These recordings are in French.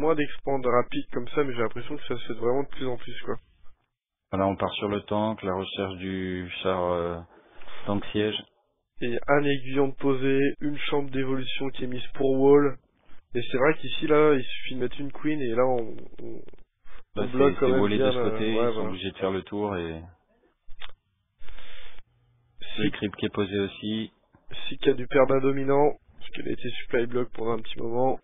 moins d'expand rapide comme ça, mais j'ai l'impression que ça se fait vraiment de plus en plus, quoi. Voilà, on part sur le tank, la recherche du char tank siège. Et un aiguillon de posée, une chambre d'évolution qui est mise pour wall. Et c'est vrai qu'ici, là, il suffit de mettre une queen, et là, on Là, bloque quand c'est même volé bien de ce le... côté, Ouais, ils sont voilà. obligés de faire le tour et le Si, creep qui est posé aussi. si qu'il y a du perdant dominant, parce qu'il a été supply block pendant un petit moment.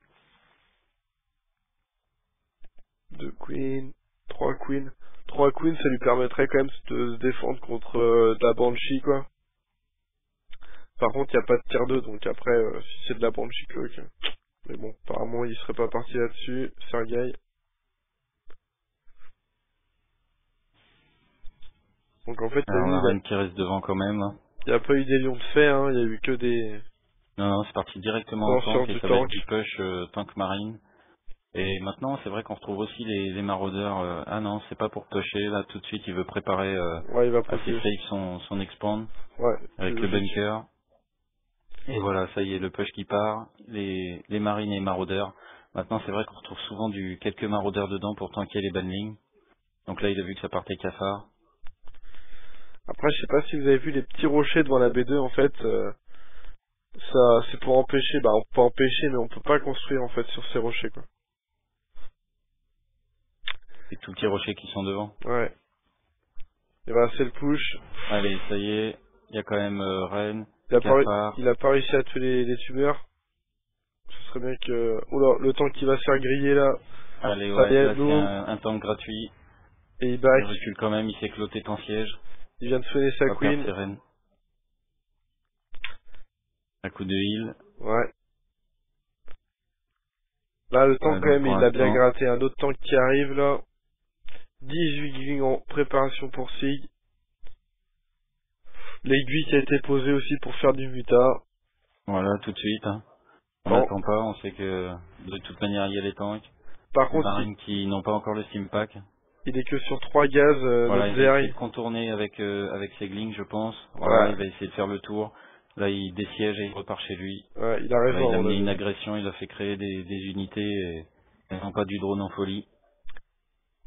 2 queens, 3 queens. 3 queens, ça lui permettrait quand même de se défendre contre de la Banshee, quoi. Par contre, il n'y a pas de tier 2, donc après, si c'est de la Banshee cloak. Mais bon, apparemment, il serait pas parti là-dessus, Sergei. Donc en fait, t'as Alors vu, la reine qui reste devant quand même. il n'y a pas eu des lions de fait, hein, il y a eu que des Non, non, c'est parti directement en lanceurs tank et du ça va être tank. du push tank marine. Et maintenant, c'est vrai qu'on retrouve aussi les maraudeurs. Ah non, c'est pas pour pusher. Là, tout de suite, il veut préparer Ouais, il va assez pousser. safe son expand Ouais, c'est avec le logique. bunker. Et voilà, ça y est, le push qui part. Les marines et maraudeurs. Maintenant, c'est vrai qu'on retrouve souvent quelques maraudeurs dedans pour tanker les banlings. Donc là, il a vu que ça partait cafard. Après, je sais pas si vous avez vu les petits rochers devant la B2, en fait, ça, c'est pour empêcher, bah, on peut empêcher, mais on peut pas construire, en fait, sur ces rochers, quoi. Les tout petits rochers qui sont devant. Ouais. Et voilà, c'est le push. Allez, ça y est. Il y a quand même Rennes, Il cafard. a pas réussi à tuer les tubeurs. Ce serait bien que... Oula, le temps qu'il va se faire griller, là. Allez, Ça y ouais, est, là, c'est boum. un tank gratuit. Et il Il back. recule quand même, il s'est cloté en siège. Il vient de sonner sa On va perdre queen. ses reines. Un coup de heal. Ouais. Là, le temps, Ouais, quand donc même, pour il l'a bien l'instant, gratté. Un autre tank qui arrive, là. 18 giving en préparation pour Sig. L'aiguille qui a été posée aussi pour faire du muta. voilà, tout de suite. Hein. On Bon. n'attend pas, on sait que de toute manière, il y a les tanks. Par Les contre, marines qui n'ont pas encore le steam pack. il est que sur 3 gaz, Voilà, notre il va essayer Zerg. de contourner avec ses glings, je pense. Voilà, Ouais. il va essayer de faire le tour. Là, il désiège et il repart chez lui. Ouais, il a Voilà, raison, il à a mon mené avis. une agression, il a fait créer des unités et non pas du drone en folie.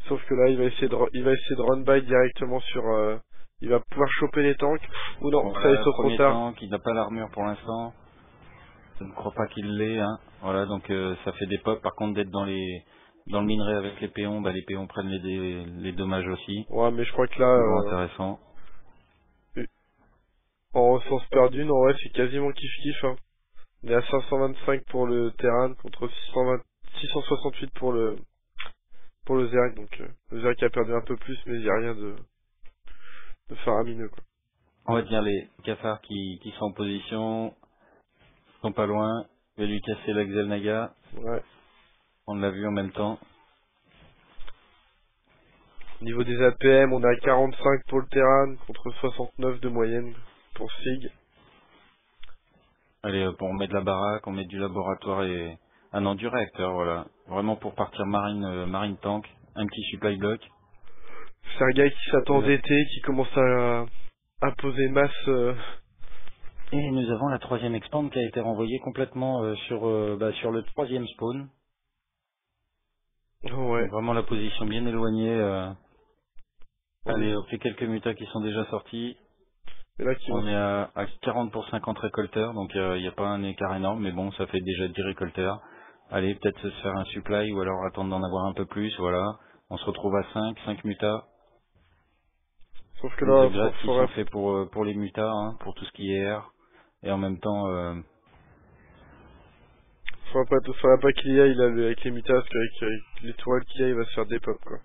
Sauf que là, il va essayer de run by directement sur... il va pouvoir choper les tanks. Ou non, ça est Voilà, trop premier tard. tank, il n'a pas l'armure pour l'instant. Je ne crois pas qu'il l'ait. Hein. Voilà, donc ça fait des pops. Par contre, d'être dans le minerai avec les péons, bah, les péons prennent les dommages aussi. Ouais, mais je crois que là, Toujours intéressant. en sens perdu, non, ouais, c'est quasiment kiff-kiff. Hein. On est à 525 pour le Terran contre 668 pour le Zerg. Donc, le Zerg a perdu un peu plus, mais il n'y a rien de faramineux, quoi. On va dire les cafards qui sont en position, sont pas loin. Je vais lui casser l'Axel Naga. Ouais. On l'a vu en même temps. Au niveau des APM, on est à 45 pour le Terran contre 69 de moyenne pour Sig. Allez, on met de la baraque, on met du laboratoire et... Ah non, du réacteur, voilà. Vraiment pour partir marine tank. Un petit supply block. Sergei qui s'attend d'été, qui commence à poser masse. Et nous avons la troisième expand qui a été renvoyée complètement sur le troisième spawn. Ouais. Donc vraiment la position bien éloignée. Ouais. Allez, on fait quelques mutas qui sont déjà sortis. Et là, qui On est à 40 pour 50 récolteurs, donc il n'y a pas un écart énorme, mais bon, ça fait déjà 10 récolteurs. Allez, peut-être se faire un supply ou alors attendre d'en avoir un peu plus, voilà. On se retrouve à 5 mutas. Sauf que Les là, upgrades qui sont faits pour les mutas, hein, pour tout ce qui est air. Et en même temps, faudra pas qu'il y aille là, avec les mutas, parce qu'avec les tourelles qu'il y a, il va se faire des pop, quoi.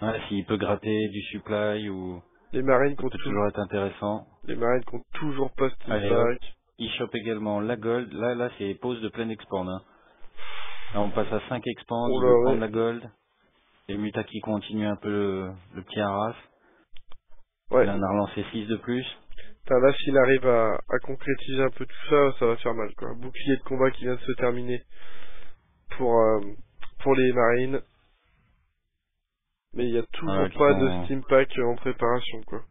ouais, s'il peut gratter du supply ou... Les marines Ça comptent peut toujours être intéressant. Les marines comptent toujours pas Steam Allez, hop. Pack. Il chope également la gold. Là, c'est pause de plein expand. Hein. Là, on passe à 5 expand. Oh Il là, veut prendre ouais. la gold. Les mutas qui continuent un peu le petit haras. Ouais. Là, on a relancé 6 de plus. Putain, là, s'il arrive à concrétiser un peu tout ça, ça va faire mal, quoi. Bouclier de combat qui vient de se terminer pour les marines. Mais il y a toujours Qui pas de sont... Steam Pack en préparation, quoi.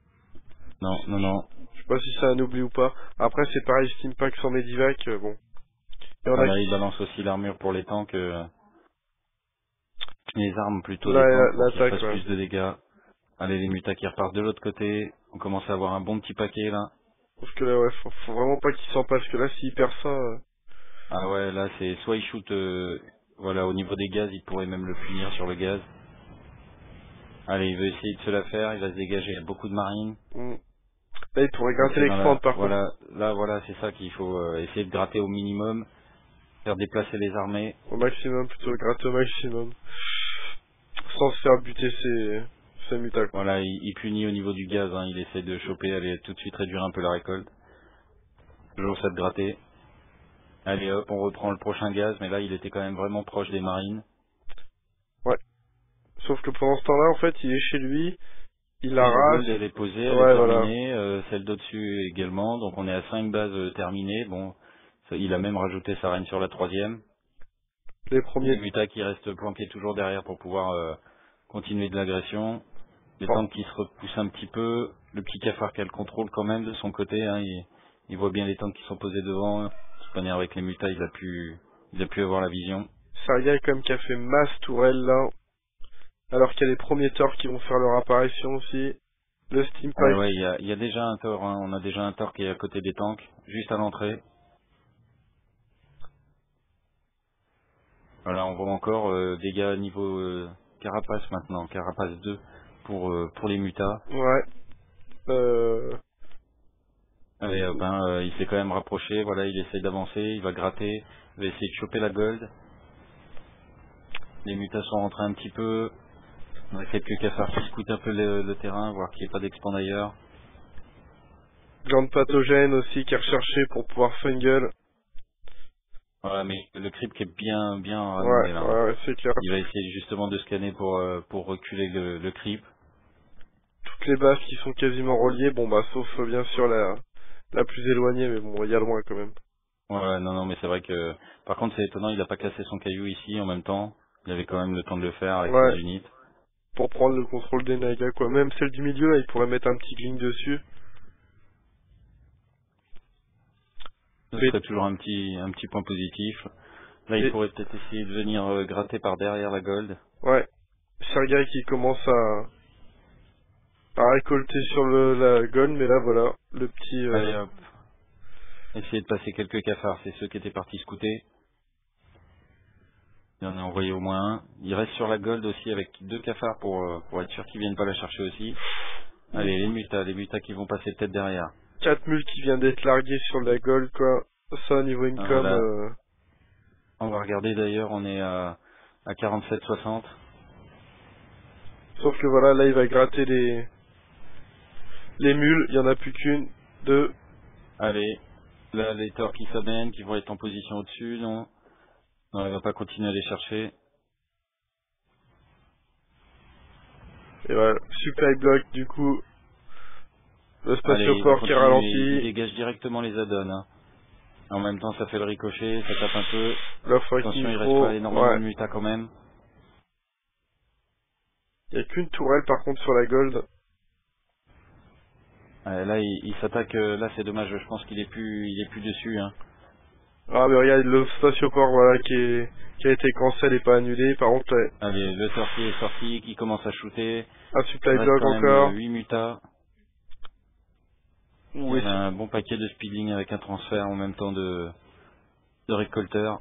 Non, non, non. Je sais pas si c'est un oubli ou pas. Après, c'est pareil, Steam Pack sans Medivac, bon. Et on Ah, a là, il balance aussi l'armure pour les tanks. Les armes plutôt des là, tanks pour qu'ils l'attaque, fassent ouais. plus de dégâts. Allez, les mutas qui repartent de l'autre côté. On commence à avoir un bon petit paquet là. Parce que là, ouais, faut vraiment pas qu'il s'en passe, parce que là, s'il perd ça, Ah ouais, là c'est soit il shoot, voilà, au niveau des gaz, il pourrait même le punir sur le gaz. Allez, il veut essayer de se la faire, il va se dégager. Il y a beaucoup de marines. hmm. Là, il pourrait Donc gratter c'est dans la, l'expand, par contre. voilà, là voilà, c'est ça qu'il faut essayer de gratter au minimum, faire déplacer les armées. Au maximum, plutôt, gratter au maximum. Sans se faire buter ses mutas, quoi. Voilà, il punit au niveau du gaz, hein, il essaie de choper, allez, tout de suite réduire un peu la récolte. Toujours ça de gratter. Allez hop, on reprend le prochain gaz, mais là il était quand même vraiment proche des marines. Ouais. Sauf que pendant ce temps-là, en fait, il est chez lui, il Et la arrache. gold elle est posée, elle est Ouais, voilà. terminée, celle d'au-dessus également, donc on est à 5 bases terminées. Bon, il a même rajouté sa reine sur la troisième. Les Les premiers. mutas qui restent planqués toujours derrière pour pouvoir continuer de l'agression. Les Bon. tanks qui se repoussent un petit peu. Le petit cafard qui a le contrôle quand même de son côté. Hein, il voit bien les tanks qui sont posés devant. De toute manière, avec les mutas, il a pu avoir la vision. Sergei, quand même, qui a fait masse tourelle, là. Alors qu'il y a les premiers torts qui vont faire leur apparition aussi. Le steam Ouais, pipe. ouais, il y a déjà un tor. Hein, on a déjà un tor qui est à côté des tanks, juste à l'entrée. Voilà, on voit encore dégâts niveau carapace maintenant. Carapace 2 pour les mutas. Ouais. Allez, hop, hein, il s'est quand même rapproché, voilà, il essaie d'avancer, il va gratter, il va essayer de choper la gold. Les mutas sont rentrés un petit peu. On a quelques cafards qui scoutent un peu le terrain, voir qu'il n'y ait pas d'expand ailleurs. Grande pathogène aussi qui est recherché pour pouvoir fungle. Voilà, mais le creep qui est bien ramené Ouais, là. ouais, ouais, c'est clair. Il va essayer justement de scanner pour reculer le creep. Toutes les bases qui sont quasiment reliées, bon bah sauf bien sûr la plus éloignée, mais bon, il y a loin quand même. Ouais, non, mais c'est vrai que... Par contre, c'est étonnant, il n'a pas cassé son caillou ici en même temps. Il avait quand même le temps de le faire avec Ouais, ses unités. pour prendre le contrôle des nagas quoi. Même celle du milieu, là, il pourrait mettre un petit gling dessus. Ce Mais serait toujours un petit point positif. Là, il et, pourrait peut-être essayer de venir gratter par derrière la gold. ouais, Sergei qui commence à récolter sur la gold, mais là voilà, le petit... Allez hop, essayer de passer quelques cafards, c'est ceux qui étaient partis scouter. Il en a envoyé au moins un. Il reste sur la gold aussi avec 2 cafards pour être sûr qu'ils viennent pas la chercher aussi. Allez, les mutas qui vont passer peut-être derrière. 4 mules qui vient d'être largué sur la gold quoi. Ça au niveau income... Voilà. On va regarder d'ailleurs, on est à 47-60. Sauf que voilà, là il va gratter les mules, il y en a plus qu'une, deux. Allez, là les torts qui s'amènent, qui vont être en position au-dessus, non? Non, il va pas continuer à les chercher. Et voilà, supply block du coup, le Allez, il va spatioport qui continuer, il ralentit, dégage directement les add-ons. Hein. En même temps, ça fait le ricochet, ça tape un peu. l'offre qu'il Attention, il reste faut, pas énormément ouais. de mutas quand même. Il n'y a qu'une tourelle par contre sur la gold. Là, il s'attaque. Là, c'est dommage. Je pense qu'il est plus dessus. Hein. Ah mais regarde, le spatioport voilà qui a été cancel et pas annulé. Par contre, ouais, Allez, le sorti est sorti, qui commence à shooter. un Il supply reste block quand même encore. 8 mutas. Oui, On a un bon paquet de speeding avec un transfert en même temps de récolteur.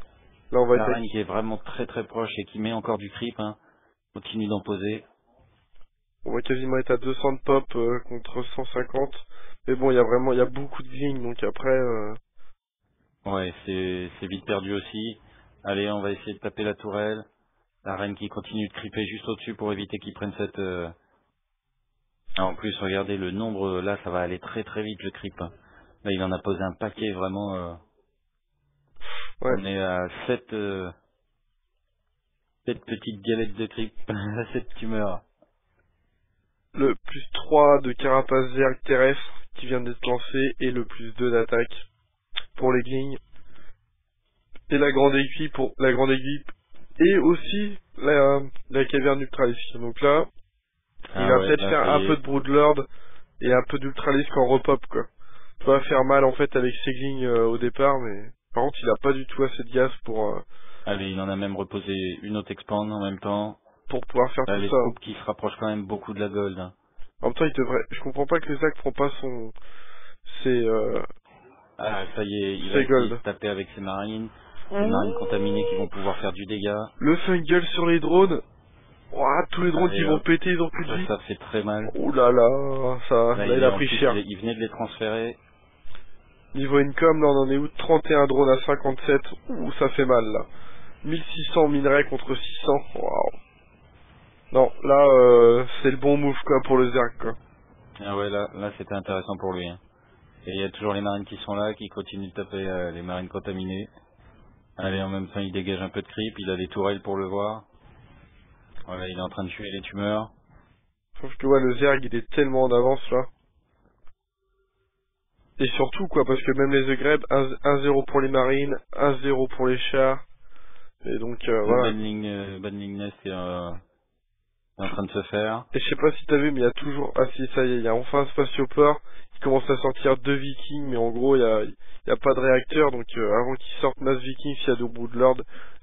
là on va La être... reine qui est vraiment très très proche et qui met encore du creep. Hein. Continue d'en poser. On va quasiment être à 200 de pop contre 150. Mais bon, il y a beaucoup de lignes, donc après... Ouais, c'est vite perdu aussi. Allez, on va essayer de taper la tourelle. La reine qui continue de creeper juste au-dessus pour éviter qu'il prenne cette... Ah, en plus, regardez le nombre, là, ça va aller très très vite le creep. Hein. Là, il en a posé un paquet, vraiment. ouais. On est à 7 petites galettes de creep, 7 tumeurs. Le plus 3 de carapace vert terrestre qui vient d'être lancé et le plus 2 d'attaque pour les glings. Et la grande aiguille pour la grande aiguille et aussi la caverne ultralisque. Donc là, il Ah va ouais, peut-être là, faire ça un y peu est. de broodlord et un peu d'ultralisque en repop quoi. Ça va faire mal en fait avec ses glings au départ mais Par contre, il a pas du tout assez de gaz Allez, il en a même reposé une autre expand en même temps. pour pouvoir faire Là, tout les ça. troupes qui se rapprochent quand même beaucoup de la gold. Hein. En même temps, il devrait... Je comprends pas que le Zach prend pas ses, Ah, ça y est, il va ses essayer de gold. taper avec ses marines. Les marines contaminées qui vont pouvoir faire du dégât. Le fungal sur les drones. Ouah, tous les drones Allez, qui vont hop. péter, ils ont plus de vie. Ça fait très mal. Ouh là là, Là, là il a en pris plus, cher. il venait de les transférer. Niveau income, là on en est où? 31 drones à 57. Ouh, ça fait mal là. 1600 minerais contre 600. Waouh. Non, là c'est le bon move quoi pour le Zerg quoi. Ah ouais, là c'était intéressant pour lui. Hein. Et il y a toujours les marines qui sont là, qui continuent de taper les marines contaminées. Allez, en même temps, il dégage un peu de creep, il a des tourelles pour le voir. Voilà, il est en train de tuer les tumeurs. Sauf que ouais, le Zerg il est tellement en avance là. Et surtout quoi, parce que même les Greb, 1-0 pour les marines, 1-0 pour les chars. Et donc voilà. Banning Nest est en train de se faire. Et je sais pas si t'as vu, mais il y a toujours... Ah si, ça y est, il y a enfin un spatioport. Il commence à sortir 2 vikings, mais en gros, il y a pas de réacteur. Donc avant qu'ils sortent masse vikings, s'il y a de Broodlord,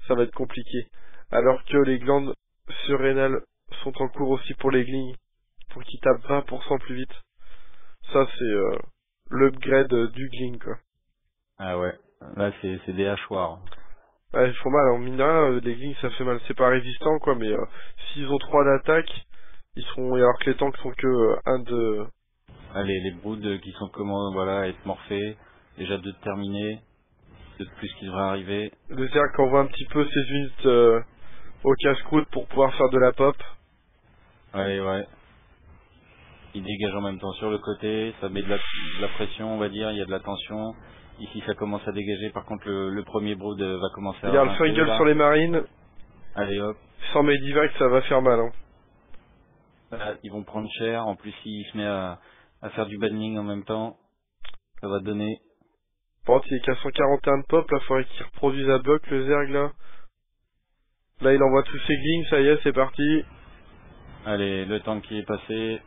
ça va être compliqué. Alors que les glandes surrénales sont en cours aussi pour les glings, pour qu'ils tapent 20% plus vite. Ça, c'est l'upgrade du gling, quoi. Ah ouais, là c'est des hachoirs. Ouais, ils font mal, en mine de rien, les glings ça fait mal. C'est pas résistant, quoi, mais s'ils ont 3 d'attaque, ils seront... Alors que les tanks sont que 1 de... Allez, les broods qui sont comment, voilà, à être morphés, déjà 2 de terminés, 2 de plus qui devraient arriver. Le Zerg envoie un petit peu ses unités au casse-croûte pour pouvoir faire de la pop. Ouais. Il dégage en même temps sur le côté, ça met de la pression, on va dire, il y a de la tension. Ici ça commence à dégager, par contre le premier brood va commencer à Regarde le avancer, fungal là. sur les marines. Allez hop, Sans Medivac, ça va faire mal. Hein. là, ils vont prendre cher, en plus il se met à faire du banning en même temps, ça va donner. Par contre, il est qu'à 141 de pop, là, faudrait qu'il reproduise à bloc, le Zerg, là. Là, il envoie tous ses glings, ça y est, c'est parti. Allez, le tank qui est passé.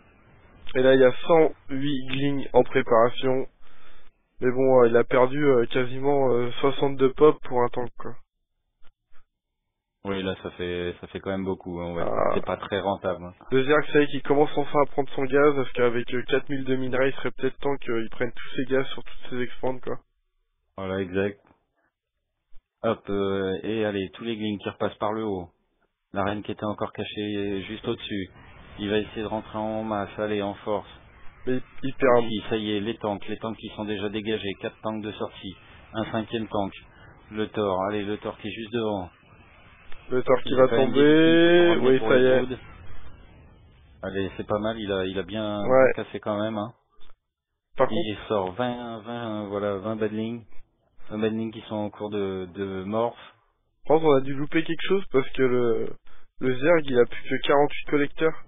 Et là, il y a 108 glings en préparation. Mais bon, il a perdu quasiment 62 pop pour un tank, quoi. Oui, là ça fait quand même beaucoup, hein, ouais. Ah. C'est pas très rentable. Hein. Le Zerg, ça y est, qu'il commence enfin à prendre son gaz, parce qu'avec 4000 de minerais, il serait peut-être temps qu'ils prennent tous ses gaz sur toutes ses expandes, quoi. Voilà, exact. Hop, et allez, tous les glings qui repassent par le haut. La reine qui était encore cachée juste au-dessus. Il va essayer de rentrer en masse, allez, en force. Mais il perd. Ici, ça y est, les tanks qui sont déjà dégagés, 4 tanks de sortie, un 5e tank, le Thor, allez, le Thor qui est juste devant. Le Thor qui Il va est quand même tomber, difficile pour oui, pour ça y les est. broods. Allez, c'est pas mal, il a bien Ouais. cassé quand même. Hein. Par contre, Il sort 20 badlings. 20 badlings qui sont en cours de morph. je pense qu'on a dû louper quelque chose parce que le Zerg, il a plus que 48 collecteurs.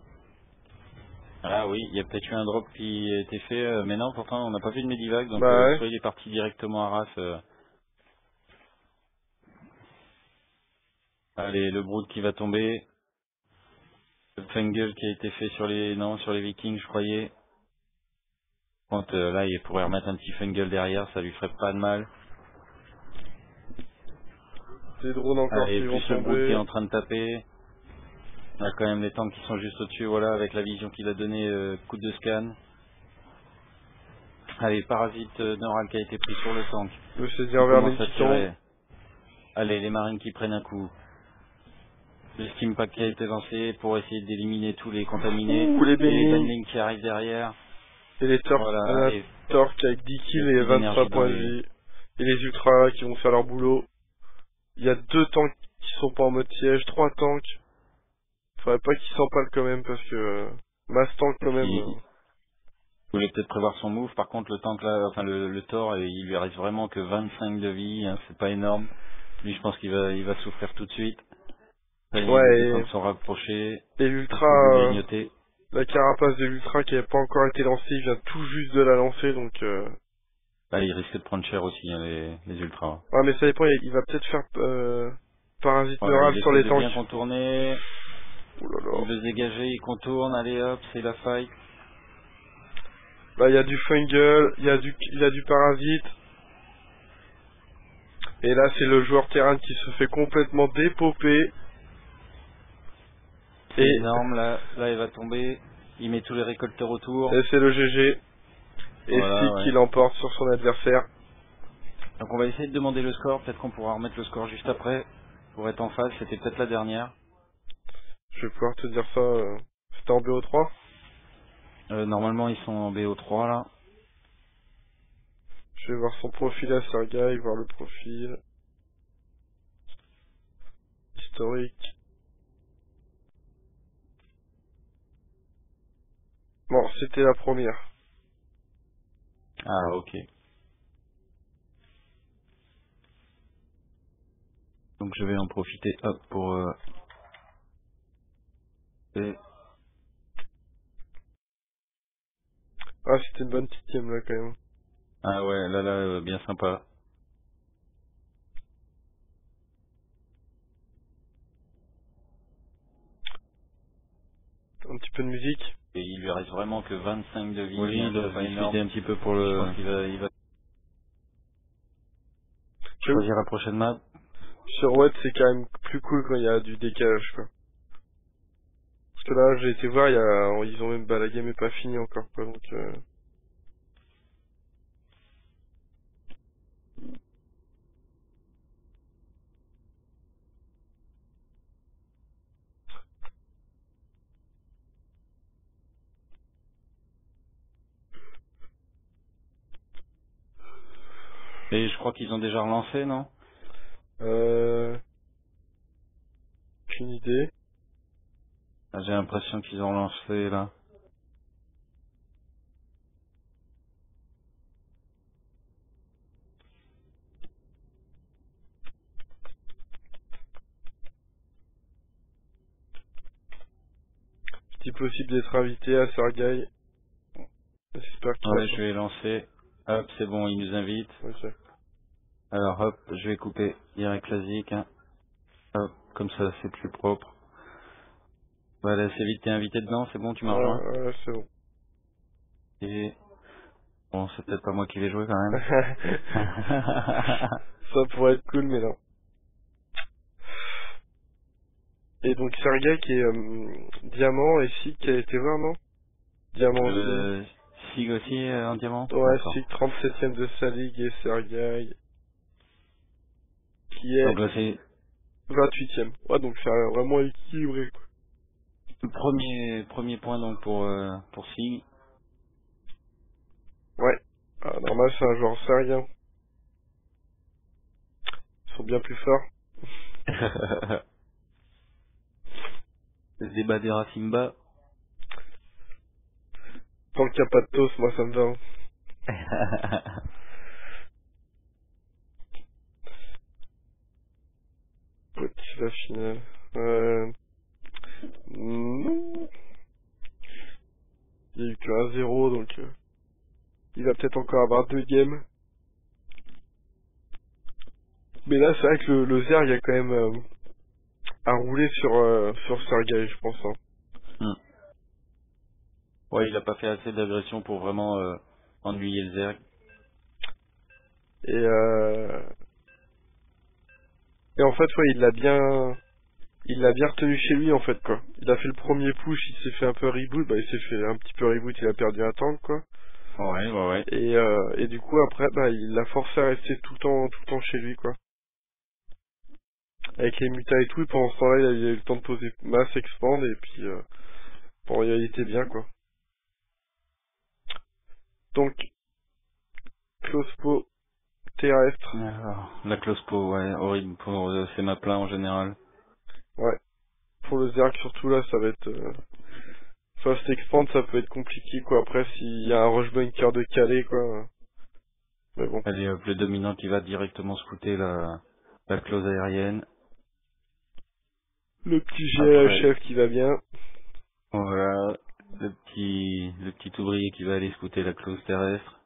Ah oui, il y a peut-être eu un drop qui a été fait, mais non, pourtant on n'a pas vu de Medivac, donc Bah ouais. soit il est parti directement à Arras. Allez, le Brood qui va tomber. Le Fungal qui a été fait sur les Vikings, je croyais. Quand là, il pourrait remettre un petit Fungal derrière, ça lui ferait pas de mal. Des drones encore Allez, qui vont plus le Brood qui est tomber. en train de taper. On a quand même les tanks qui sont juste au-dessus, voilà, avec la vision qu'il a donnée, coup de scan. Allez, parasite Neural qui a été pris sur le tank. Le Il saisir vers les commence à titans. tirer. Allez, les marines qui prennent un coup. Le steam pack qui a été lancé pour essayer d'éliminer tous les contaminés. Ouh, les Et les bénis. bandings qui arrivent derrière. Et les Torques. Voilà, allez. Torques avec 10 kills Il y a et plus 23 d'énergie points dans de les- vie. Et les ultras qui vont faire leur boulot. Il y a 2 tanks qui sont pas en mode siège, 3 tanks. Faudrait pas qu'ils s'empalent quand même parce que mass tank quand même. Il voulait peut-être prévoir son move. Par contre, le tank là, enfin le Thor, il lui reste vraiment que 25 de vie. Hein, c'est pas énorme. Lui, je pense qu'il va souffrir tout de suite. Là, Ouais, les tanks sont rapprochés. et Il l'ultra, faut le grignoter. la carapace de l'ultra qui n'a pas encore été lancée, il vient tout juste de la lancer donc. Là, il risque de prendre cher aussi, hein, les ultras. Ouais, mais ça dépend, il va peut-être faire parasite Voilà, neural il sur essaie les de tanks. bien contourner. Ouh là là. Il veut se dégager, il contourne. Allez hop, c'est la fight. Là, il y a du fungal, il y a du parasite. Et là, c'est le joueur terrain qui se fait complètement dépoper. C'est énorme, là, il va tomber. Il met tous les récolteurs autour. Et c'est le GG. Et Voilà, Stick qui l'emporte sur son adversaire. Donc on va essayer de demander le score. Peut-être qu'on pourra remettre le score juste après. Pour être en phase, c'était peut-être la dernière. Je vais pouvoir te dire ça. C'était en BO3 ? Normalement, ils sont en BO3, là. Je vais voir son profil à Sergei, voir le profil. Historique. Bon, c'était la première. Ah, ok. Donc je vais en profiter, hop, pour... Ah, c'était une bonne petite game là quand même. Ah ouais, là, bien sympa. Un petit peu de musique. Et il lui reste vraiment que 25 de vie. Oui, il va discuter un petit peu pour le... Je pense qu'il va choisir la prochaine map. Sur Watt, c'est quand même plus cool quand il y a du décalage, quoi. Parce que là, j'ai été voir, ils ont même, la game est pas finie encore, quoi, donc Et je crois qu'ils ont déjà relancé, non? aucune idée. Ah, j'ai l'impression qu'ils ont relancé, là. C'est possible d'être invité à Sergei. J'espère qu'il va... Ouais, je vais lancer. Hop, c'est bon, il nous invite. Ok. Alors hop, je vais couper direct classique. Hein. Hop, comme ça c'est plus propre. Voilà, c'est vite, t'es invité dedans, c'est bon, tu m'as rejoint. Ouais, c'est bon. Et bon, c'est peut-être pas moi qui vais jouer quand même. Ça pourrait être cool, mais non. Et donc Sergei qui est diamant et Sig qui a été voir, non? Diamant aussi. Sig aussi en diamant? Ouais, Sig 37ème de sa ligue et Sergei qui est donc là c'est 28ème. Ouais, donc c'est vraiment équilibré, quoi. le premier point donc pour Sig. Ouais. Ah, normal, c'est un joueur syrien. Ils sont bien plus forts. Le débat des Racimba. Tant qu'il n'y a pas de toast, moi ça me va. Hein. Petit la finale. Non. Il y a eu que 1-0, donc il va peut-être encore avoir 2 games. Mais là, c'est vrai que le Zerg, il y a quand même à rouler sur Sergei, je pense. Hein. Ouais, il a pas fait assez d'agression pour vraiment ennuyer le Zerg. Et en fait, ouais, il l'a bien retenu chez lui, en fait, quoi. Il a fait le premier push, il s'est fait un peu reboot, il s'est fait un petit peu reboot, il a perdu un tank, quoi. Ouais. Et du coup, après, il l'a forcé à rester tout le temps chez lui, quoi. Avec les mutas et tout, et pendant ce temps-là, il a eu le temps de poser masse, expand, et puis, bon, il était bien, quoi. Donc, Clospo terrestre. Alors, la Clospo, ouais, horrible pour ces maps-là en général. Ouais. Pour le Zerg, surtout là, ça va être... Fast expand, ça peut être compliqué, quoi. Après, s'il y a un rush bunker de Calais, quoi. Mais bon. Allez, hop, le dominant qui va directement scouter la close aérienne. Le petit GLHF qui va bien. Voilà, le petit ouvrier qui va aller scouter la close terrestre.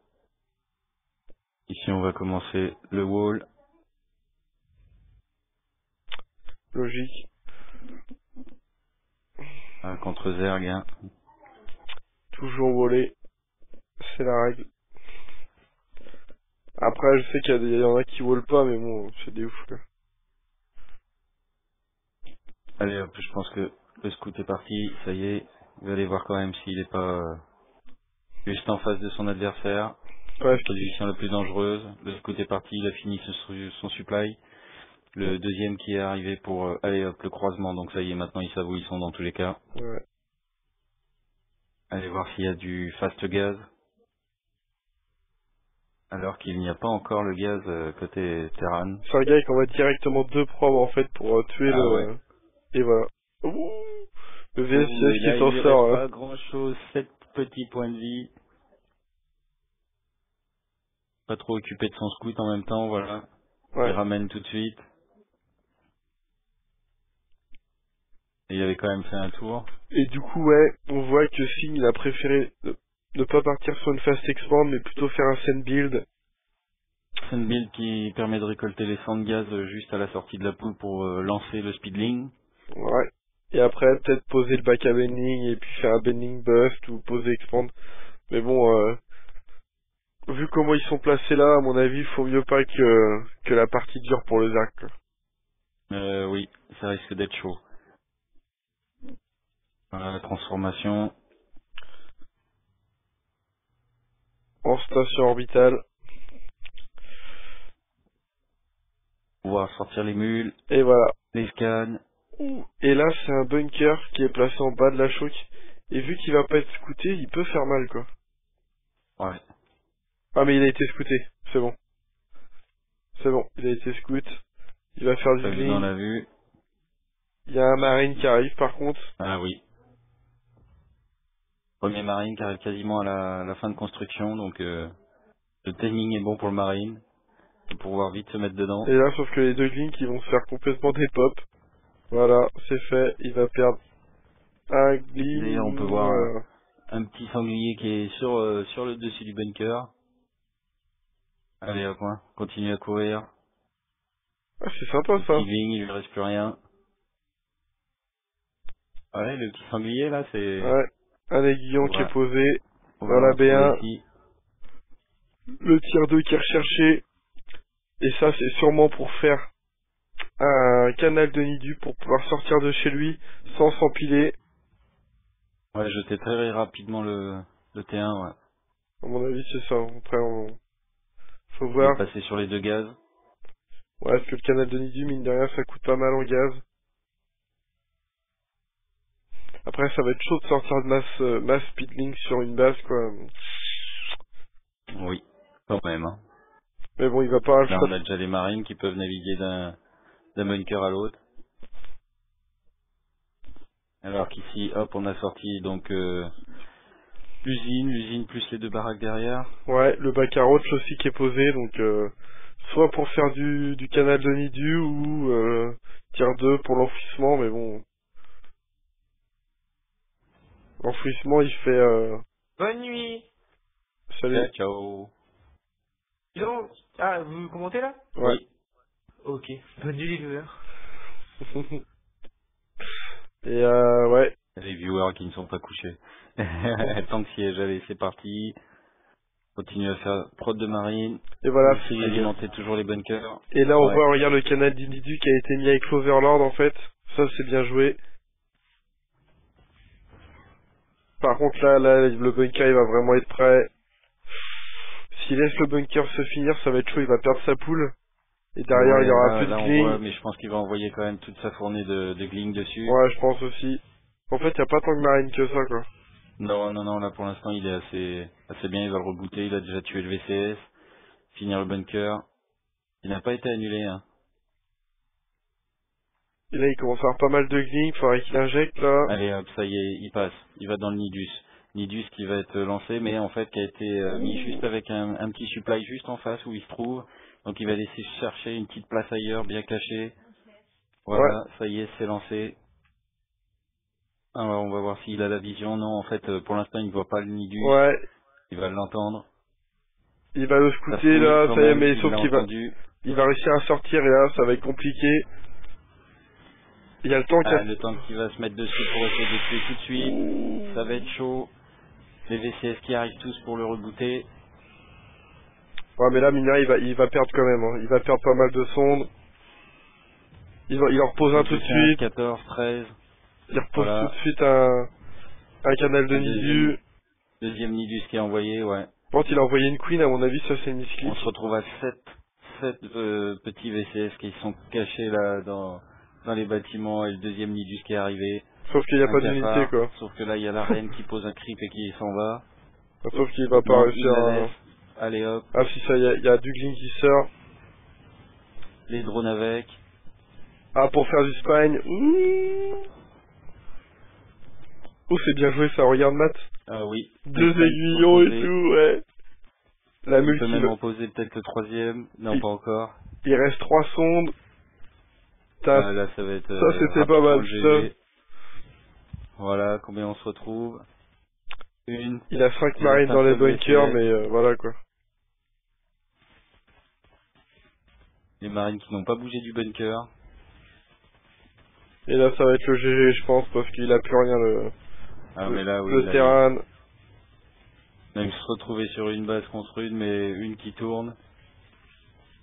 Ici, on va commencer le wall. Logique. Contre Zerg, hein. Toujours volé. C'est la règle. Après, je sais qu'il y en a qui volent pas, mais bon, c'est des ouf, quoi. Allez hop, je pense que le scout est parti, ça y est. Il va aller voir quand même s'il est pas juste en face de son adversaire. Ouais, Position la plus dangereuse. Le scout est parti, il a fini son supply. Le deuxième qui est arrivé pour aller hop, le croisement, donc ça y est, maintenant ils savent où ils sont dans tous les cas. ouais. Allez voir s'il y a du fast gaz. Alors qu'il n'y a pas encore le gaz côté Terran. C'est un gars qui envoie directement 2 probes, en fait, pour tuer Ah le... ouais. Et voilà. Ouh, le Ouh, VSS et qui là, s'en il lui sort, reste hein. pas grand chose, 7 petits points de vie. Pas trop occupé de son scout en même temps, voilà. Il Ouais. ramène tout de suite. Et il avait quand même fait un tour. Et du coup, ouais, on voit que Finn, il a préféré ne pas partir sur une fast expand, mais plutôt faire un send build. C'est une build qui permet de récolter les 100 de gaz juste à la sortie de la poule pour lancer le speedling. Ouais. Et après, peut-être poser le back à bending et puis faire un bending bust ou poser expand. Mais bon, vu comment ils sont placés là, à mon avis, il faut mieux pas que la partie dure pour le Zac, quoi. Oui, ça risque d'être chaud. Voilà la transformation. En station orbitale. Pouvoir sortir les mules, Et voilà. les scans. Et là, c'est un bunker qui est placé en bas de la choc. Et vu qu'il va pas être scouté, il peut faire mal, quoi. Ouais. Ah, mais il a été scouté. C'est bon. C'est bon. Il a été scout. Il va faire du Pas vu dans green. la vue. Il y a un marine qui arrive, par contre. Ah oui. Premier marine qui arrive quasiment à la fin de construction, donc le timing est bon pour le marine. Pour pouvoir vite se mettre dedans. Et là, sauf que les deux lignes qui vont se faire complètement des pop. Voilà, c'est fait. Il va perdre un gleam. D'ailleurs, on peut voir Voilà. un petit sanglier qui est sur le dessus du bunker. Allez hop, hein. Continue à courir. Ah, c'est sympa, ça. Petit ligne, il lui reste plus rien. Ouais, le petit sanglier là, c'est... Ouais. Un aiguillon qui est Voilà. posé On va dans le la retrouver B1. ici. Le tier 2 qui est recherché. Et ça, c'est sûrement pour faire un canal de nidu pour pouvoir sortir de chez lui sans s'empiler. Ouais, jeter très rapidement le T1, ouais. À mon avis, c'est ça. Après, faut Il est voir. passé sur les deux gaz. Ouais, parce que le canal de nidu, mine de rien, ça coûte pas mal en gaz. Après, ça va être chaud de sortir de mass speedlink sur une base, quoi. Oui, quand même, hein. Mais bon, il va pas avoir le Là, choix. on a déjà les marines qui peuvent naviguer d'un bunker à l'autre. Alors qu'ici, hop, on a sorti donc l'usine plus les deux baraques derrière. Ouais, le bac à roach aussi qui est posé, donc soit pour faire du canal de nidu ou tier 2 pour l'enfouissement, mais bon. L'enfouissement, il fait... Bonne nuit. Salut. Ciao. Dis donc, ah, vous commentez là? Ouais. Oui. Ok. Bonne nuit les viewers. Et ouais. Les viewers qui ne sont pas couchés. Tant que siège, allez, c'est parti. Continue à faire prod de marine. Et voilà. Essayer d'alimenter toujours les bunkers. Et là, on Ouais. voit, regarde le canal d'individu qui a été mis avec l'Overlord, en fait. Ça, c'est bien joué. Par contre, là, le bunker, il va vraiment être prêt. S'il laisse le bunker se finir, ça va être chaud, il va perdre sa poule. Et derrière, il y aura plus de Là, on voit, gling. mais je pense qu'il va envoyer quand même toute sa fournée de gling dessus. Ouais, je pense aussi. En fait, il n'y a pas tant de marine que ça, quoi. Non, là pour l'instant il est assez bien, il va le rebooter, il a déjà tué le VCS, finir le bunker. Il n'a pas été annulé, hein. Et là, il commence à avoir pas mal de gling, il faudrait qu'il injecte, là. Allez hop, ça y est, il passe, il va dans le Nidus. Nidus qui va être lancé, mais en fait qui a été mis juste avec un petit supply juste en face où il se trouve. Donc il va laisser chercher une petite place ailleurs, bien cachée. Voilà, ça y est, c'est lancé. Alors on va voir s'il a la vision. Non, en fait, pour l'instant il ne voit pas le Nidus. Ouais. Il va l'entendre. Il va le scouter, là, ça y est, mais sauf qu'il va... entendu. Il va réussir à sortir, et là, ça va être compliqué. Il y a le temps Le tank qui va se mettre dessus pour essayer de tuer tout de suite. Ça va être chaud. Les VCS qui arrivent tous pour le rebooter. Ouais, mais là, Miner, il va perdre quand même, hein. Il va perdre pas mal de sondes. Il en repose un tout de 15, suite. 14, 13. Il repose Voilà. tout de suite un canal de Nidu. Deuxième Nidus qui est envoyé, ouais. Quand il a envoyé une queen, à mon avis, ça c'est une misclick. On se retrouve à 7 petits VCS qui sont cachés là dans les bâtiments et le deuxième Nidus qui est arrivé. Sauf qu'il n'y a Un pas cafard, d'unité, quoi. Sauf que là, il y a la reine qui pose un creep et qui s'en va. Sauf qu'il va pas Non, réussir il la à... laisse. Allez hop, Ah si, ça, il y a Duglin qui sort. les drones avec. Ah, pour faire du spine. Oh, c'est bien joué ça, regarde Matt. Ah oui. Deux Le aiguillons et reposer. tout, ouais. La Il multi. peut même reposer peut-être le troisième. Non, Il- pas encore. Il reste 3 sondes. Ah, là, ça va être... Ça, c'était pas mal, rapidement, ça. Voilà, combien on se retrouve? Une. Il a 5 Il marines reste dans un les seul bunkers, VCS. mais voilà quoi. Les marines qui n'ont pas bougé du bunker. Et là, ça va être le GG, je pense, parce qu'il a plus rien, Ah, mais là, oui. le là, terrain. Même se retrouver sur une base contre une, mais une qui tourne.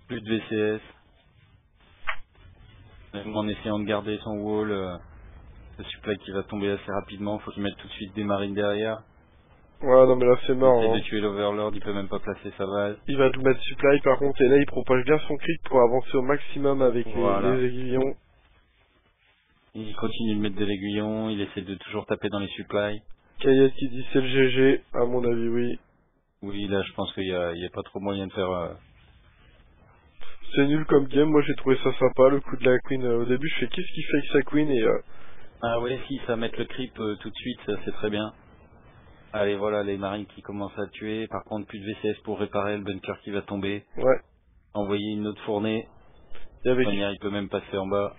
Plus de VCS. Même en essayant de garder son wall, le supply qui va tomber assez rapidement, faut qu'il mette tout de suite des marines derrière. Ouais, non, mais là, c'est Il mort. essaie Hein. de tuer l'Overlord, il peut même pas placer sa base. Il va tout mettre supply, par contre, et là, il propage bien son crit pour avancer au maximum avec Voilà. les aiguillons. Il continue de mettre de l'aiguillon, il essaie de toujours taper dans les supplies. Kayet qui dit c'est le GG, à mon avis, oui. Oui, là, je pense qu'il y a pas trop moyen de faire... C'est nul comme game, moi j'ai trouvé ça sympa, le coup de la queen. Au début, je fais qu'est-ce qu'il fait avec sa queen, et Ah ouais, si, ça mettre le creep tout de suite, ça c'est très bien. Allez, voilà, les marines qui commencent à tuer. Par contre, plus de VCS pour réparer le bunker qui va tomber. ouais. Envoyer une autre fournée. Et avec, Il peut même passer en bas.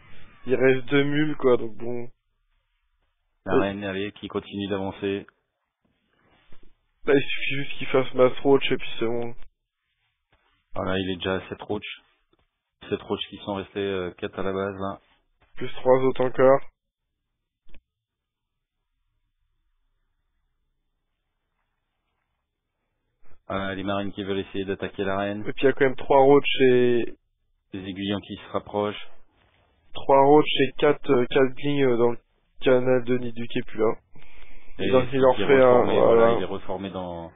il reste 2 mules, quoi, donc bon. La reine, allez, qui continue d'avancer. Là, il suffit juste qu'il fasse mass roach, et puis c'est bon. Voilà, il est déjà à 7 roach. 7 roach qui sont restés 4 à la base, là. Plus 3 autres encore. Voilà, les marines qui veulent essayer d'attaquer la reine. Et puis il y a quand même 3 roach et... Les aiguillons qui se rapprochent. 3 roach et 4 glings dans le canal de Nidu qui est plus là. Et Donc il leur qui est fait un... reformé, Voilà, il est reformé dans...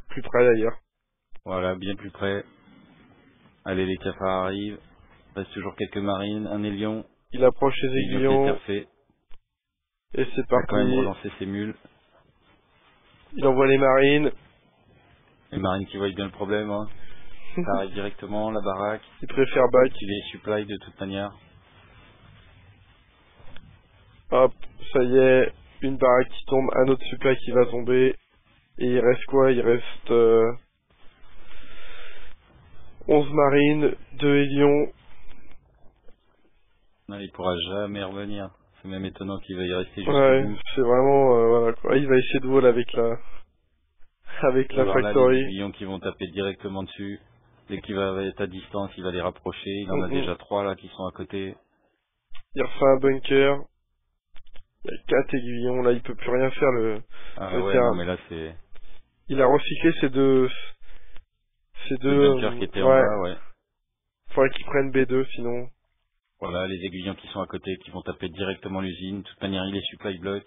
plus près d'ailleurs. Voilà, bien plus près. Allez, les cafards arrivent. Reste toujours quelques marines, un ailion. Il approche les Il aiguillons, fait. et c'est Il va quand même parti. relancer ses mules. Il envoie les marines. Les marines qui voient bien le problème, hein. Ça arrive directement, la baraque. Il préfère back. Il est supply de toute manière. Hop, ça y est, une baraque qui tombe, un autre supply qui va tomber. Et il reste quoi? Il reste 11 marines, 2 hélions. Non, il pourra jamais revenir. C'est même étonnant qu'il va y rester jusqu'au Ouais, bout. c'est vraiment... voilà quoi. Il va essayer de voler avec la Alors là, les factory. aiguillons qui vont taper directement dessus. Dès qu'il va être à distance, il va les rapprocher. Il en a déjà 3 là qui sont à côté. Il refait un bunker. Il y a 4 aiguillons, là il peut plus rien faire Ah le ouais, terrain. non, mais là c'est Il a recyclé ces deux... le bunker qui était en bas, ouais. Faudrait qu'il prenne B2 sinon... Voilà, les aiguillons qui sont à côté, qui vont taper directement l'usine. De toute manière, il est supply block.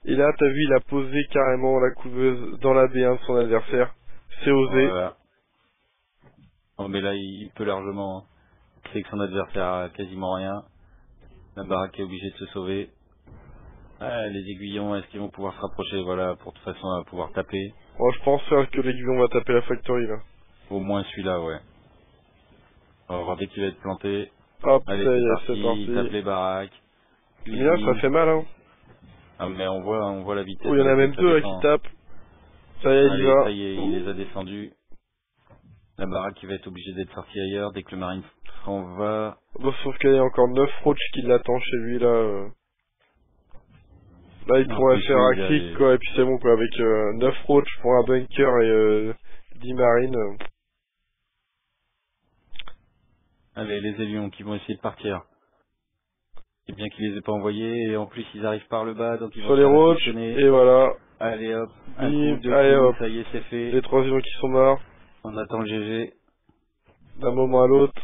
Et là t'as vu il a posé carrément la couveuse dans la B1 de son adversaire. C'est osé. Voilà. Non, mais là, il peut largement. Hein. Il sait que son adversaire a quasiment rien. La baraque est obligée de se sauver. Ah, les aiguillons, est-ce qu'ils vont pouvoir se rapprocher, voilà, pour de façon à pouvoir taper. Bon, je pense que l'aiguillon va taper la factory là. Au moins celui-là, ouais. On va voir dès qu'il va être planté. Hop, Allez, ça y est, c'est c'est parti, il tape parti. les baraques. Mais là ça fait mal hein. Ah, mais on voit la vitesse. Oh, il y en a même ça 2 là descend. qui tapent. Ça y est, il Allez, y va. ça y est, il les a descendus. La baraque qui va être obligée d'être sortie ailleurs dès que le marine s'en va. Bon, sauf qu'il y a encore 9 roach qui l'attendent chez lui là. Là il En pourrait plus, faire oui, un il y a clic les- quoi, et puis c'est bon quoi, avec 9 roach pour un bunker et 10 marines. Allez, les ailions qui vont essayer de partir. C'est bien qu'ils les aient pas envoyés, et en plus ils arrivent par le bas, donc ils vont Sur se les faire roach, réceptionner. et voilà. Allez hop, un Bim, coup, deux allez coups, hop. ça y est, c'est fait. Les 3 avions qui sont morts. On attend le GG. D'un moment à l'autre.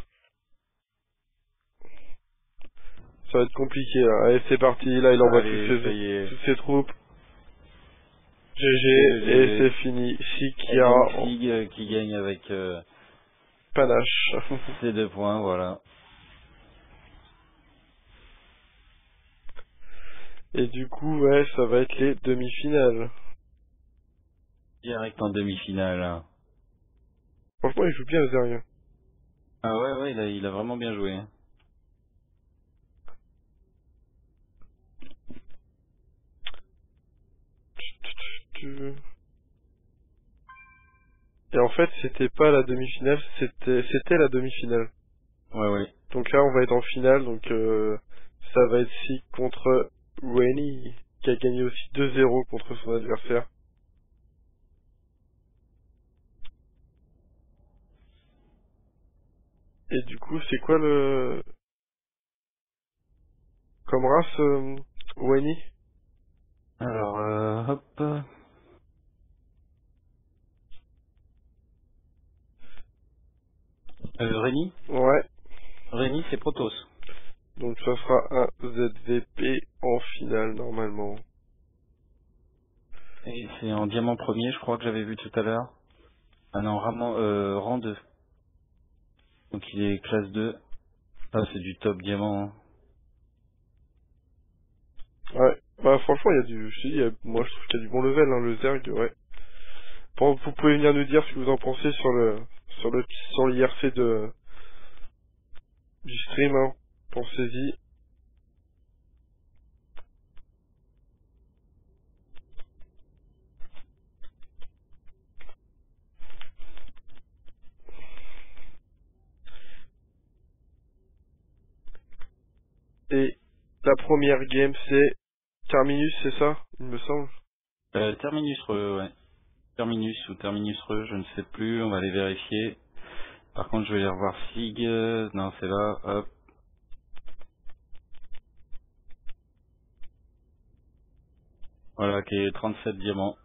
Ça va être compliqué là. Allez, c'est parti. Là, il envoie Allez, ça y est. toutes ses troupes. GG, GG. et c'est fini. Et Shikia donc, en Sig qui gagne avec panache. ses 2 points, voilà. Et du coup, ouais, ça va être les demi-finales. Direct en demi-finale. Franchement, il joue bien, Zerien. Ah ouais, il a vraiment bien joué. Et en fait, c'était pas la demi-finale, c'était la demi-finale. Ouais. Donc là, on va être en finale, donc ça va être Sig contre Weni, qui a gagné aussi 2-0 contre son adversaire. Et du coup, c'est quoi le... comme race, Weni? Alors, hop. Rémi Ouais, Rémi, c'est Protoss. donc ça sera un ZVP en finale, normalement. Et c'est en diamant premier, je crois que j'avais vu tout à l'heure. Ah non, rang 2. Donc il est classe 2. Ah, c'est du top diamant. Hein. Ouais, bah franchement, il y a du... je te dis, moi je trouve qu'il y a du bon level, hein, le Zerg, ouais. Bon, vous pouvez venir nous dire ce que vous en pensez sur l'IRC du stream, hein. Pensez-y. Et la première game, c'est Terminus, c'est ça, il me semble. Terminus Re, ouais. Terminus ou Terminus Re, je ne sais plus, on va aller vérifier. Par contre, je vais aller revoir Sig. Non, c'est là, hop. Voilà, qui est 37 diamants.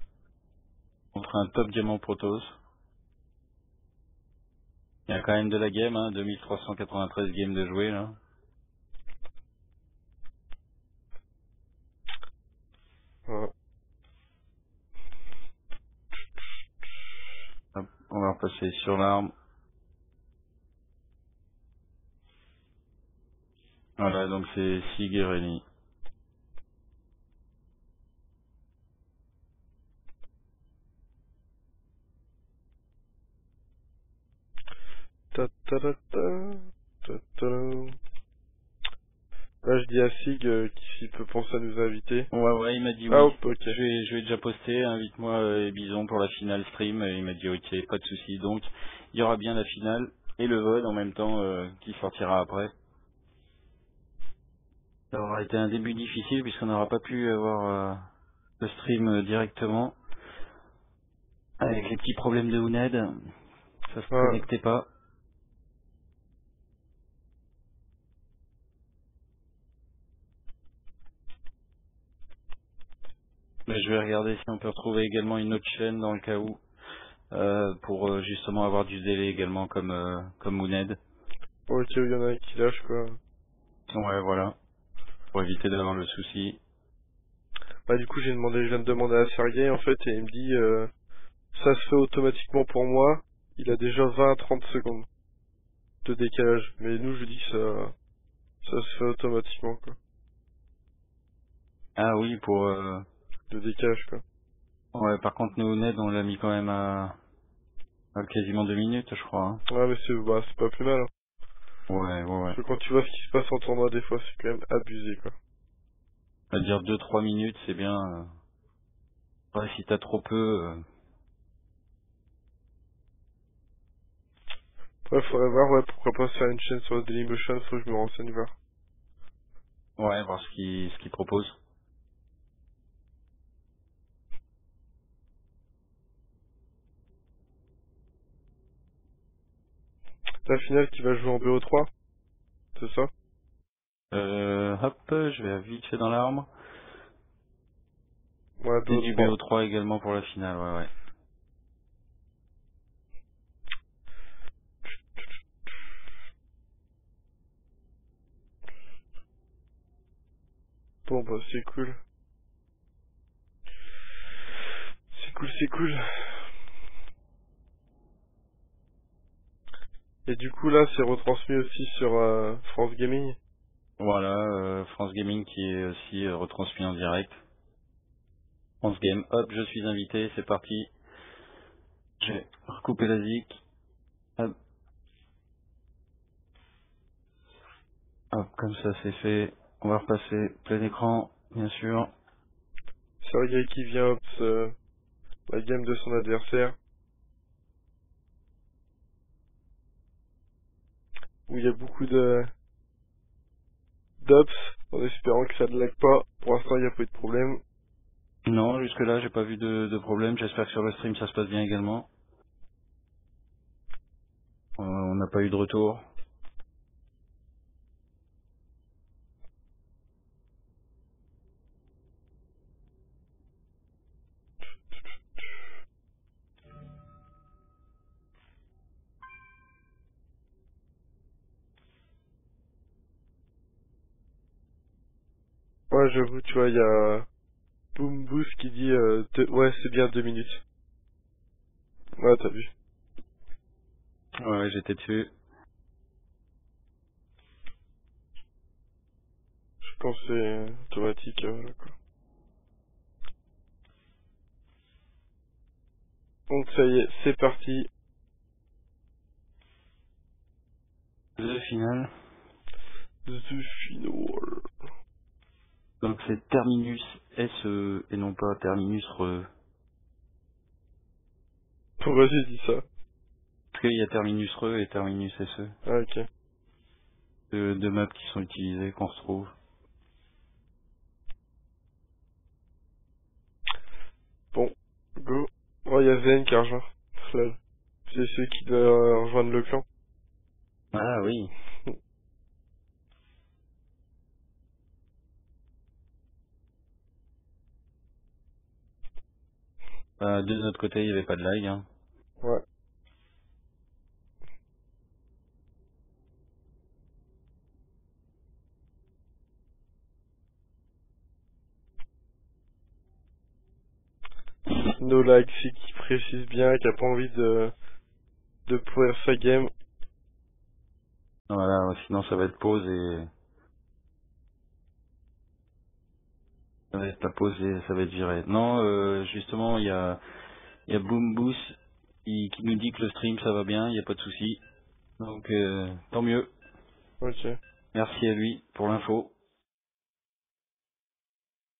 Contre un top diamant Protoss. Il y a quand même de la game, hein, 2393 games de jouer, là. Voilà. Hop, on va repasser sur l'arme. Voilà, donc c'est Sig et Rémi. Ta ta ta ta, ta ta. Là, je dis à Sig s'il peut penser à nous inviter. Ouais, il m'a dit Ah, oui. hop, ok. Je vais déjà poster, invite-moi et Bison pour la finale stream. Et il m'a dit ok, pas de souci. Donc, il y aura bien la finale et le VOD en même temps qui sortira après. Ça aura été un début difficile puisqu'on n'aura pas pu avoir le stream directement. Avec les petits problèmes de Uned, ça se Ah, connectait pas. Mais je vais regarder si on peut retrouver également une autre chaîne dans le cas où. Pour justement avoir du délai également comme Uned. ok, il y en a un qui lâche, quoi. Ouais, voilà. Pour éviter d'avoir le souci. Bah, du coup, je viens de demander à Sergei, en fait, et il me dit, ça se fait automatiquement pour moi. Il a déjà 20 à 30 secondes de décalage. Mais nous, je dis que ça se fait automatiquement, quoi. Ah oui, pour... De décalage, quoi. Ouais, par contre, nous, Ned, on l'a mis quand même à quasiment 2 minutes, je crois. Hein. Ouais, mais c'est pas plus mal, hein. Ouais. Parce que quand tu vois ce qui se passe en tournoi, des fois, c'est quand même abusé, quoi. On va dire 2-3 minutes, c'est bien. Ouais, si t'as trop peu... Après, faudrait voir, ouais, pourquoi pas se faire une chaîne sur Dailymotion, faut que je me renseigne voir. Ouais, voir ce qu'il propose. La finale qui va jouer en BO3, c'est ça? Hop, je vais vite fait dans l'arbre. Ouais, Et du BO3. BO3 également pour la finale, ouais. Bon bah c'est cool. C'est cool, c'est cool. Et du coup là c'est retransmis aussi sur France Gaming. Voilà, France Gaming qui est aussi retransmis en direct. France Game, hop, je suis invité, c'est parti. J'ai recoupé la zik. Hop. Hop, comme ça c'est fait. On va repasser plein écran, bien sûr. Sergei qui vient hop la game de son adversaire. Où il y a beaucoup de d'ups, en espérant que ça ne lag pas. Pour l'instant il n'y a pas eu de problème. Non, jusque là j'ai pas vu de problème. J'espère que sur le stream ça se passe bien également. On n'a pas eu de retour. Ouais j'avoue, tu vois, il y a Boom Boost qui dit ouais c'est bien 2 minutes. Ouais t'as vu. Ouais, j'étais dessus. Je pense que c'est automatique, voilà quoi. Donc ça y est, c'est parti. Le final. The Final. Donc c'est Terminus SE et non pas Terminus RE. Pourquoi j'ai dit ça? Parce qu'il y a Terminus RE et Terminus SE. Ah ok. Deux maps qui sont utilisés, qu'on retrouve. Bon, go. Oh, il y a Zen qui a rejoint. Lol. C'est celui qui doit rejoindre le clan. Ah oui. De notre côté, il n'y avait pas de lag. Hein. Ouais. No lag, c'est qui précise bien, qui a pas envie de pourrir sa game. Voilà, sinon ça va être pause et... Ça va être la pause et ça va être viré. Non, justement, il y a Boom Boost qui nous dit que le stream ça va bien, il n'y a pas de souci. Donc, tant mieux. Ok. Merci à lui pour l'info.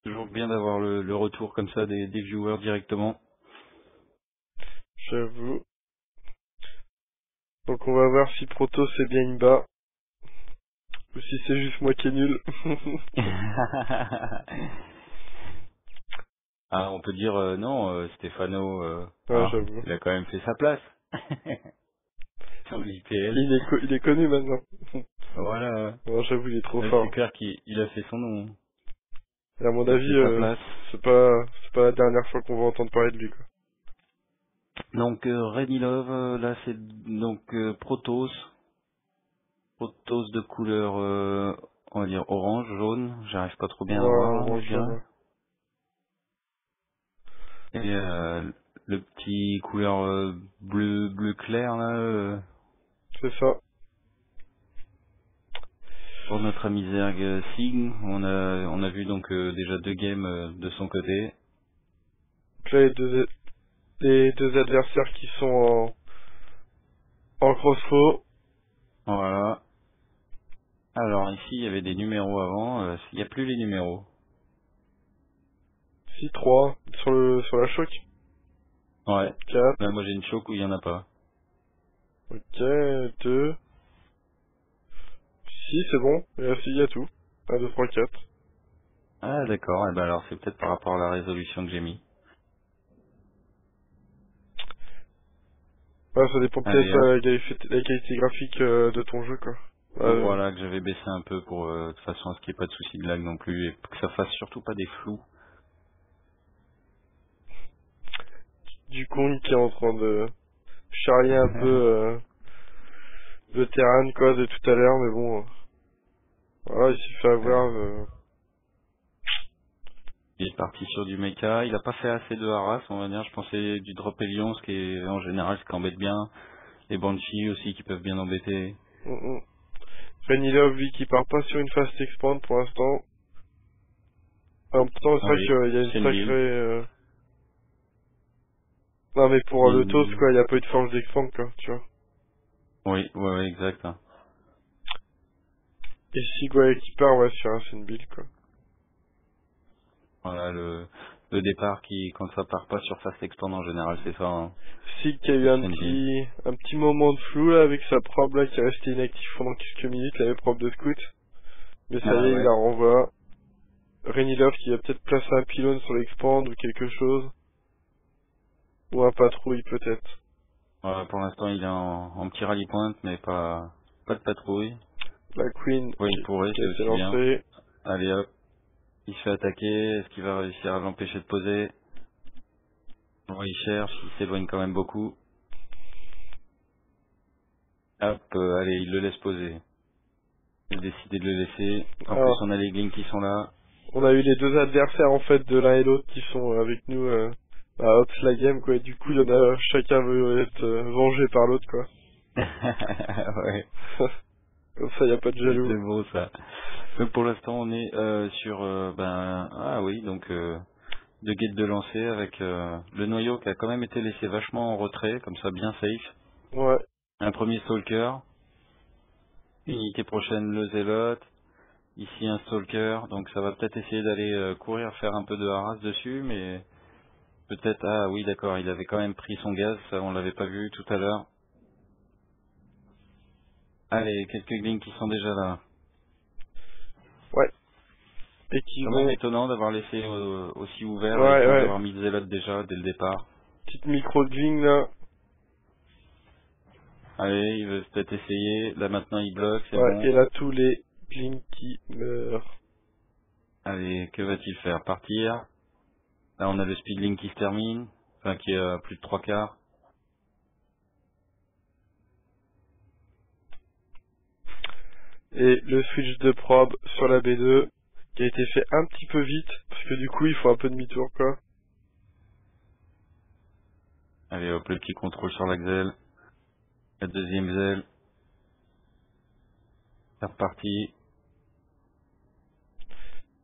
Toujours bien d'avoir le retour comme ça des viewers directement. J'avoue. Donc on va voir si Proto c'est bien Imba. Ou si c'est juste moi qui est nul. Ah, on peut dire non, Stéphano, Ouais, j'avoue. il a quand même fait sa place. Sur l'IPL. Il est connu maintenant. Voilà. Non, j'avoue, il est trop C'est fort. clair qu'il a fait son nom. Et à mon Il a avis, fait sa place. c'est pas la dernière fois qu'on va entendre parler de lui, quoi. Donc Reddy Love, là c'est donc Protoss de couleur on va dire orange, jaune, j'arrive pas trop bien à Ouais, voir, orange, je jaune, dirais. ouais. Et le petit couleur bleu clair là C'est ça. pour notre ami Zerg Sig, on a vu donc déjà 2 games de son côté. Donc là, les deux adversaires qui sont en crossflow. Voilà. Alors ici il y avait des numéros avant, il n'y a plus les numéros. Si, 3 sur la choc. Ouais. 4. Là moi j'ai une choc où il y en a pas. Ok, 2. Si, c'est bon. Et là, si, il y a tout. 1, 2, 3, 4. Ah d'accord, et ben alors c'est peut-être par rapport à la résolution que j'ai mis. Ouais, ça dépend Allez peut-être hop. la qualité graphique de ton jeu, quoi. Voilà, que j'avais baissé un peu pour de toute façon à ce qu'il n'y ait pas de souci de lag non plus et que ça fasse surtout pas des flous. Du con qui est en train de charrier un peu le terrain, quoi, de tout à l'heure, mais bon. Voilà, il s'est fait avoir. Il est parti sur du mecha. Il a pas fait assez de harass, on va dire. Je pensais du drop Elion, ce qui est en général ce qui embête bien. Les Banshee aussi qui peuvent bien embêter. Renilov, lui, qui part pas sur une fast expand pour l'instant. En même temps, c'est Ah vrai oui, qu'il y a une c'est une sacrée... build. Non, mais pour le toast, Une- quoi, il n'y a pas eu de forge d'expand, quoi, tu vois. Oui, ouais, exact. Et si Guay qui part, ouais, sur un, c'est une build, quoi. Voilà, le départ qui, quand ça part pas sur fast expand en général, c'est ça. Hein. Sig qui a eu C'est une build. un petit moment de flou, là, avec sa probe, là, qui est restée inactive pendant quelques minutes, il avait probe de scout. Mais ça y Ah est, il la ouais. renvoie. Renilov qui va peut-être placer un pylône sur l'expand ou quelque chose. Ou un patrouille, peut-être. Voilà, pour l'instant, il est en petit rallye point, mais pas de patrouille. La Queen Oui, il pourrait, qui a c'est été aussi bien. lancée. Allez hop, il se fait attaquer. Est-ce qu'il va réussir à l'empêcher de poser? Bon, il cherche, il s'éloigne quand même beaucoup. Hop, allez, il le laisse poser. Il a décidé de le laisser. En plus, Alors, on a les Glings qui sont là. on a eu les deux adversaires, en fait, de l'un et l'autre qui sont avec nous à Ops la game, quoi. Et du coup, il y en a, chacun veut être vengé par l'autre, quoi. Ouais, Comme ça, il n'y a pas de c'est jaloux. beau ça. Donc pour l'instant, on est sur, ah oui, donc deux gates de lancer avec le noyau qui a quand même été laissé vachement en retrait, comme ça bien safe. Ouais. Un premier stalker. Unité prochaine, le zélote. Ici un stalker, donc ça va peut-être essayer d'aller courir, faire un peu de harass dessus, mais peut-être, ah oui d'accord, il avait quand même pris son gaz, ça on l'avait pas vu tout à l'heure. Allez, quelques glings qui sont déjà là. Ouais. Et qui Quand même vont... étonnant d'avoir laissé aussi ouvert et Ouais, sans ouais. avoir mis de zélote déjà dès le départ. Petite micro-gling, là. Allez, il veut peut-être essayer, là maintenant il bloque, c'est Ouais. bon. Et là, tous les glings qui meurent. Allez, que va-t-il faire? Partir. Là on a le speedling qui se termine, enfin qui est à plus de 3/4. Et le switch de probe sur la B2, qui a été fait un petit peu vite, parce que du coup, il faut un peu demi-tour, quoi. Allez hop, le petit contrôle sur l'axel. La deuxième zèle. C'est reparti.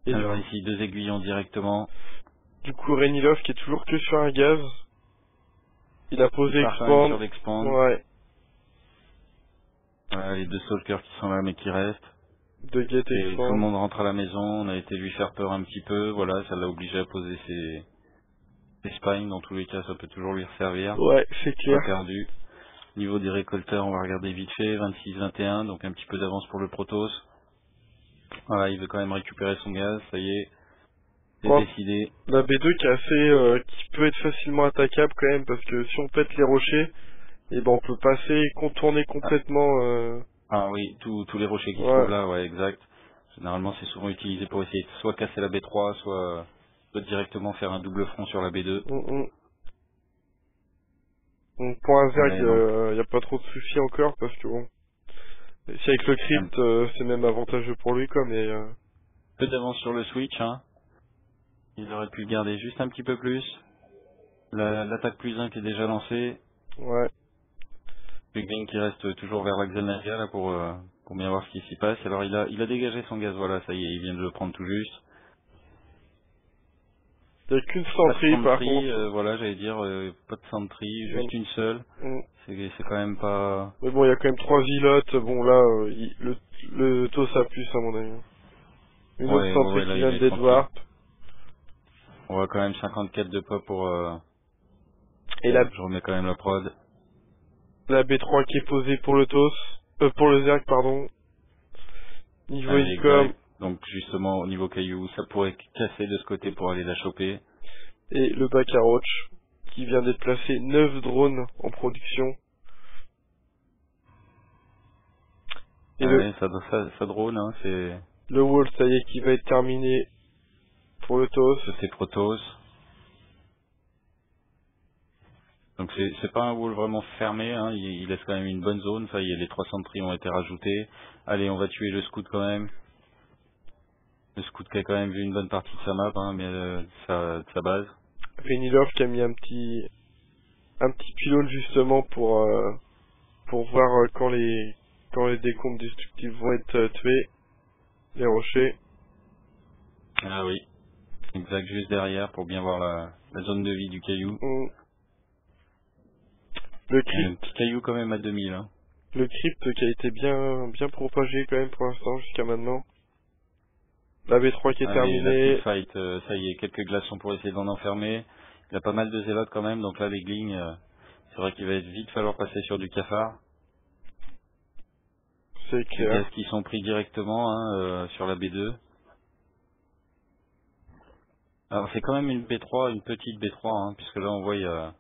Et Alors ici, deux aiguillons directement. du coup, Renilov, qui est toujours que sur un gaz, il a posé Il part quand même expand. sur l'expand. Ouais. Voilà, les deux stalkers qui sont là mais qui restent. De get Et tout le expand. monde rentre à la maison. On a été lui faire peur un petit peu. Voilà, ça l'a obligé à poser ses spines. Dans tous les cas, ça peut toujours lui servir. Ouais, c'est clair. Pas perdu. Niveau des récolteurs, on va regarder vite fait. 26-21, donc un petit peu d'avance pour le Protoss. Voilà, il veut quand même récupérer son gaz. Ça y est, c'est Bon, décidé. la B2 qui est qui peut être facilement attaquable quand même, parce que si on pète les rochers, et ben on peut passer, contourner complètement. Ah oui, tous les rochers qui se Ouais. trouvent là, ouais, exact. Généralement, c'est souvent utilisé pour essayer de soit casser la B3, soit directement faire un double front sur la B2. Donc pour un Zerg, Ouais, donc, y a pas trop de soucis encore, parce que bon, si avec le un crypt, c'est même avantageux pour lui, quoi, mais peu d'avance sur le switch, hein. Il aurait pu le garder juste un petit peu plus. L'attaque plus 1 qui est déjà lancée. ouais. Le Green qui reste toujours vers l'axel Nadia, là, pour bien voir ce qui s'y passe. Alors, il a dégagé son gaz, voilà, ça y est, il vient de le prendre tout juste. Y a qu'une Pas de centrie, par sentry, contre. voilà, j'allais dire, pas de sentry, Mm. juste une seule. Mm. C'est quand même pas... Mais bon, y a quand même 3 zilotes, bon là, le taux ça plus à mon avis. Une autre centrie Là, qui il vient est d'être tranquille. warp. On voit quand même 54 de pop pour... Et je remets quand même la prod. la B3 qui est posée pour le TOS, pour le Zerg, pardon. Niveau Allez, ICOM. exact. Donc justement, au niveau caillou, ça pourrait casser de ce côté pour aller la choper. Et le bac à roach, qui vient d'être placé 9 drones en production. Et Ça drone, hein, c'est... le wall, ça y est, qui va être terminé pour le TOS. C'est Protoss. Donc c'est pas un wall vraiment fermé, hein, il laisse quand même une bonne zone, ça y est, les 300 tri ont été rajoutés. Allez, on va tuer le scout quand même. Le scout qui a quand même vu une bonne partie de sa map, hein, mais de sa base. Renilov qui a mis un petit pylône justement pour voir quand les décombres destructifs vont être tués, les rochers. Ah oui, exact, juste derrière pour bien voir la zone de vie du caillou. Le Un crypt, petit caillou quand même à 2000. Hein. le crypt qui a été bien propagé quand même pour l'instant jusqu'à maintenant. La B3 qui est Allez, terminée. la fight, ça y est, quelques glaçons pour essayer d'en enfermer. Il y a pas mal de zélotes quand même, donc là les glignes, c'est vrai qu'il va vite falloir passer sur du cafard. C'est Les clair. gaz qui sont pris directement hein, sur la B2. Alors c'est quand même une B3, une petite B3, hein, puisque là on voit il y a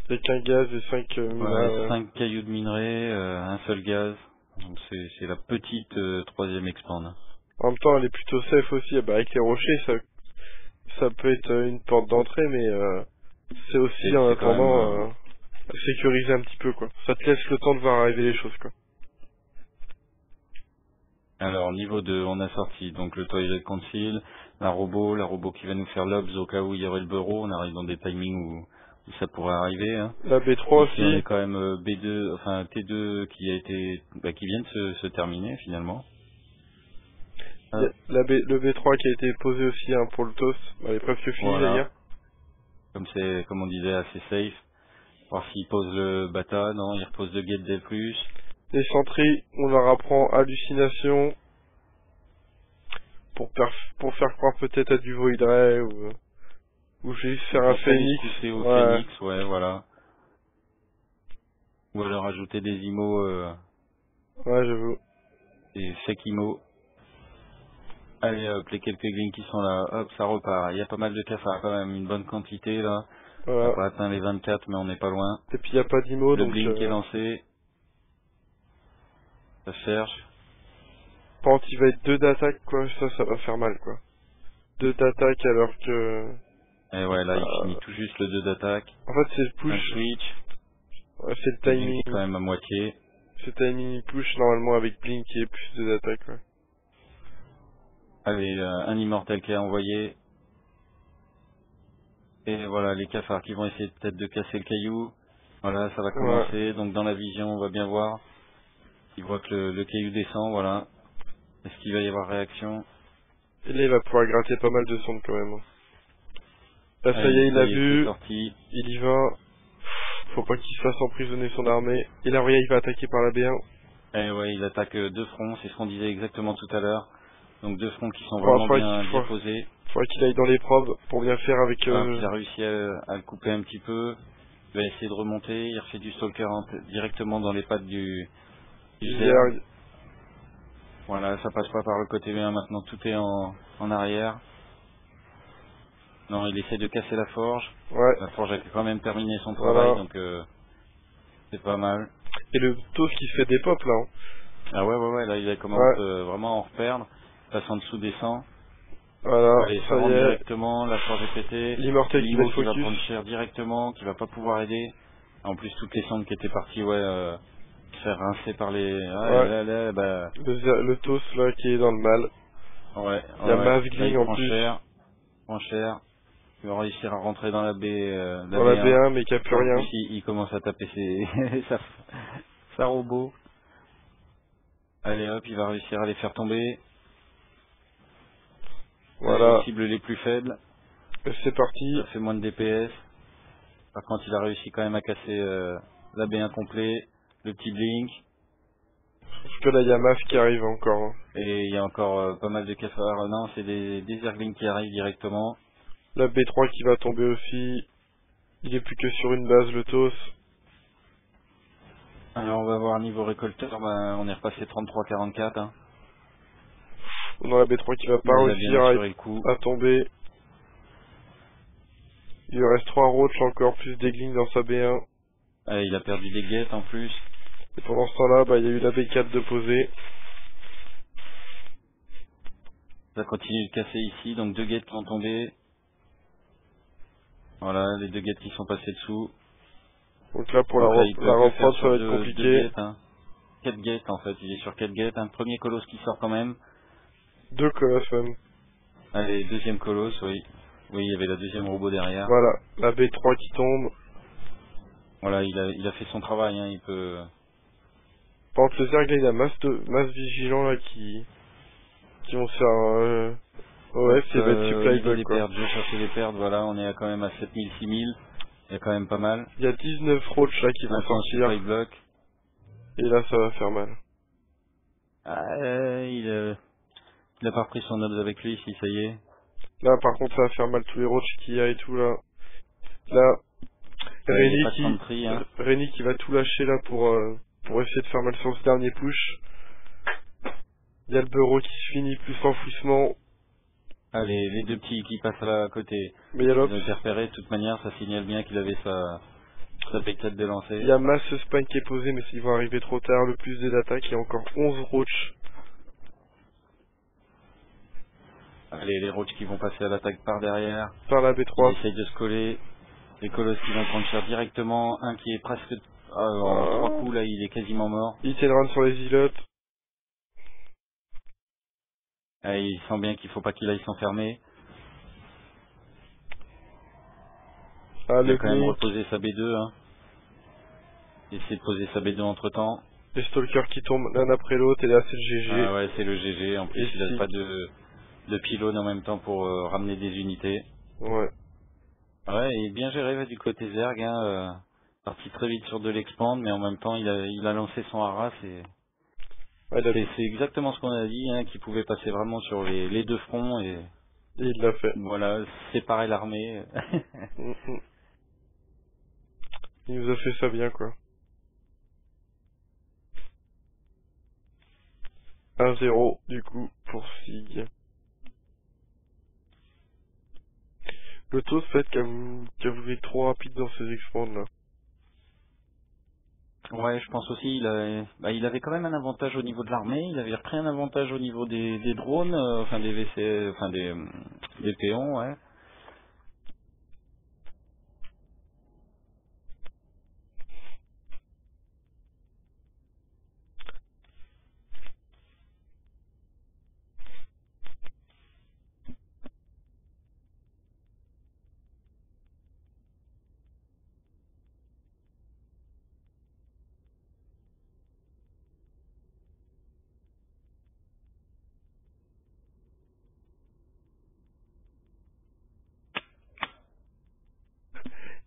C'est qu'un gaz et 5 minas. 5 cailloux de minerai, un seul gaz. Donc c'est la petite troisième expand. En même temps, elle est plutôt safe aussi. Bah, avec les rochers, ça peut être une porte d'entrée, mais c'est aussi en C'est quand attendant même, sécuriser un petit peu, quoi. Ça te laisse le temps de voir arriver les choses, quoi. Alors niveau 2, on a sorti donc le toilet conceal, la robot qui va nous faire l'obs au cas où il y aurait le bureau. On arrive dans des timings où ça pourrait arriver. Hein. La B3 Ici, aussi. on est quand même B2, enfin T2 qui a été, qui vient de se terminer finalement. Le B3 qui a été posé aussi hein, pour le toast. Elle est presque finie Voilà. d'ailleurs. Comme on disait, assez safe. Voir s'il pose le bata, non, il repose le gate des plus. Les sentries, on leur apprend hallucination pour faire croire peut-être à du Void Ray ou juste faire un phénix. Pousser au Ouais. phénix, ouais, voilà. Ou alors ajouter des imos, Ouais, j'avoue. des fake imos. Allez hop, les quelques glignes qui sont là, hop, ça repart. Il y a pas mal de cafards quand même, une bonne quantité là. On Voilà. n'a pas atteint les 24, mais on n'est pas loin. Et puis il n'y a pas d'IMO, Le donc blink est lancé. Ça cherche. par contre il va être 2 d'attaque, quoi. Ça va faire mal, quoi. 2 d'attaque alors que... Et ouais, là, il finit tout juste le 2 d'attaque. En fait, c'est le Un push. switch. Ouais, c'est le Le blink timing. est quand même à moitié. C'est le timing push normalement avec Blink et plus 2 d'attaque, ouais. Allez, un immortel qui est envoyé. Et voilà, les cafards qui vont essayer peut-être de casser le caillou. Voilà, ça va commencer. Donc dans la vision, on va bien voir. Il voit que le caillou descend, voilà. Est-ce qu'il va y avoir réaction? Et là, il va pouvoir gratter pas mal de sondes quand même. Là, ça y Allez, est, il l'a c'est vu. sorti. Il y va. Faut pas qu'il se fasse emprisonner son armée. Et là, regarde, il va attaquer par la B1. Et ouais, il attaque deux fronts, c'est ce qu'on disait exactement tout à l'heure. Donc deux fronts qui sont Faudra vraiment bien qu'il posés. faudra qu'il aille dans les probes pour bien faire avec... Il a réussi à le couper un petit peu. Il va essayer de remonter. Il refait du stalker directement dans les pattes du Zerg. Voilà, ça passe pas par le côté B1 maintenant, tout est en arrière. Non, il essaie de casser la forge. Ouais. La forge a quand même terminé son travail, Voilà. donc c'est pas mal. Et le toast qui fait des pops là. Hein. Ah ouais, là il commence vraiment à en reperdre. Passe en dessous des 100. Voilà, Allez, ça ça y rentre est. directement, la forge est pétée. L'immortel qui va Limo qui va focus. prendre cher directement, qui va pas pouvoir aider. En plus, toutes les sondes qui étaient parties, se faire rincer par les... Ouais. Bah... Le toast là qui est dans le mal. Ouais, Il y a là, Mavgling il en prend plus. cher. Il va réussir à rentrer dans la B, Dans la B1 mais qui a plus En rien. plus, il commence à taper sa robot. Allez hop, il va réussir à les faire tomber. Voilà. Les cibles les plus faibles. Et c'est parti. Ça fait moins de DPS. Par contre, il a réussi quand même à casser la B1 complet, le petit blink. Parce que là il y a Maf qui arrive encore. Hein. Et il y a encore pas mal de cafards. Non, c'est des Zerglings qui arrivent directement. La B3 qui va tomber aussi. Il est plus que sur une base le toast. Alors on va voir niveau récolteur, on est repassé 33-44. Hein. On a la B3 qui va pas Il a bien réussir assuré le coup. à tomber. Il lui reste 3 roaches encore, plus des glings dans sa B1. Il a perdu des guettes en plus. Et pendant ce temps-là, il y a eu la B4 de poser. Ça continue de casser ici, donc 2 guettes qui ont tombé. Voilà, les 2 guettes qui sont passées dessous. Donc là, pour Après, il peut la que reprendre, faire ça va sur être deux compliqué. guettes, hein. 4 guettes en fait, il est sur 4 guettes. Un premier colosse qui sort quand même. 2 colosses même. Allez, deuxième colosse, oui. Oui, il y avait la deuxième robot derrière. Voilà, la B3 qui tombe. Voilà, il a fait son travail, hein, il peut... Par contre, le Zerg, là, il a masse vigilants, là, qui vont se faire, ouais, c'est bête au supply niveau bug, des quoi. pertes, je vais chercher les pertes, voilà, on est quand même à 7000, 6000. Il y a quand même pas mal. Il y a 19 roach, là, qui vont Maintenant, sortir. supply block. Et là, ça va faire mal. Ah, il a pas repris son obs avec lui, si ça y est. Là, par contre, ça va faire mal tous les roach qu'il y a et tout, là. Là, Il n'y a pas de sentry, hein. Rennie qui va tout lâcher, là, pour essayer de faire mal sur ce dernier push. Il y a le bureau qui se finit, plus l'enfouissement. Allez, les deux petits qui passent là à côté. Mais il y a Ils l'Ops. ont été repérés, de toute manière, ça signale bien qu'il avait sa P4 délancée. Il y a masse spine qui est posé, mais ils vont arriver trop tard. Le plus des attaques, il y a encore 11 roach. Allez, les roach qui vont passer à l'attaque par derrière. Par la Ils B3. essayent de se coller. Les colosses qui vont prendre cher directement. Un qui est presque... en 3 coups, là, il est quasiment mort. Hit and run sur les îlots. Ah, il sent bien qu'il faut pas qu'il aille s'enfermer. Ah, Il a le quand même Knick. reposé sa B2, hein. Essayer de poser sa B2 entre temps. Les stalkers qui tombent l'un après l'autre. Et là, c'est le GG. Ah ouais, c'est le GG. En plus, Et il a si. pas de pylône en même temps pour ramener des unités. Ouais. Ouais, il est bien géré du côté Zerg, hein. Parti très vite sur de l'expand, mais en même temps, il a lancé son haras et Ah, c'est exactement ce qu'on a dit, hein, qu'il pouvait passer vraiment sur les deux fronts et il l'a fait. voilà, séparer l'armée. Mm, mm. Il nous a fait ça bien, quoi. 1-0, du coup, pour Sig. Le taux, fait qu'a voulu être trop rapide dans ses expands, là. Ouais, je pense aussi, il avait quand même un avantage au niveau de l'armée, il avait repris un avantage au niveau des drones, enfin des VC, enfin des péons, ouais.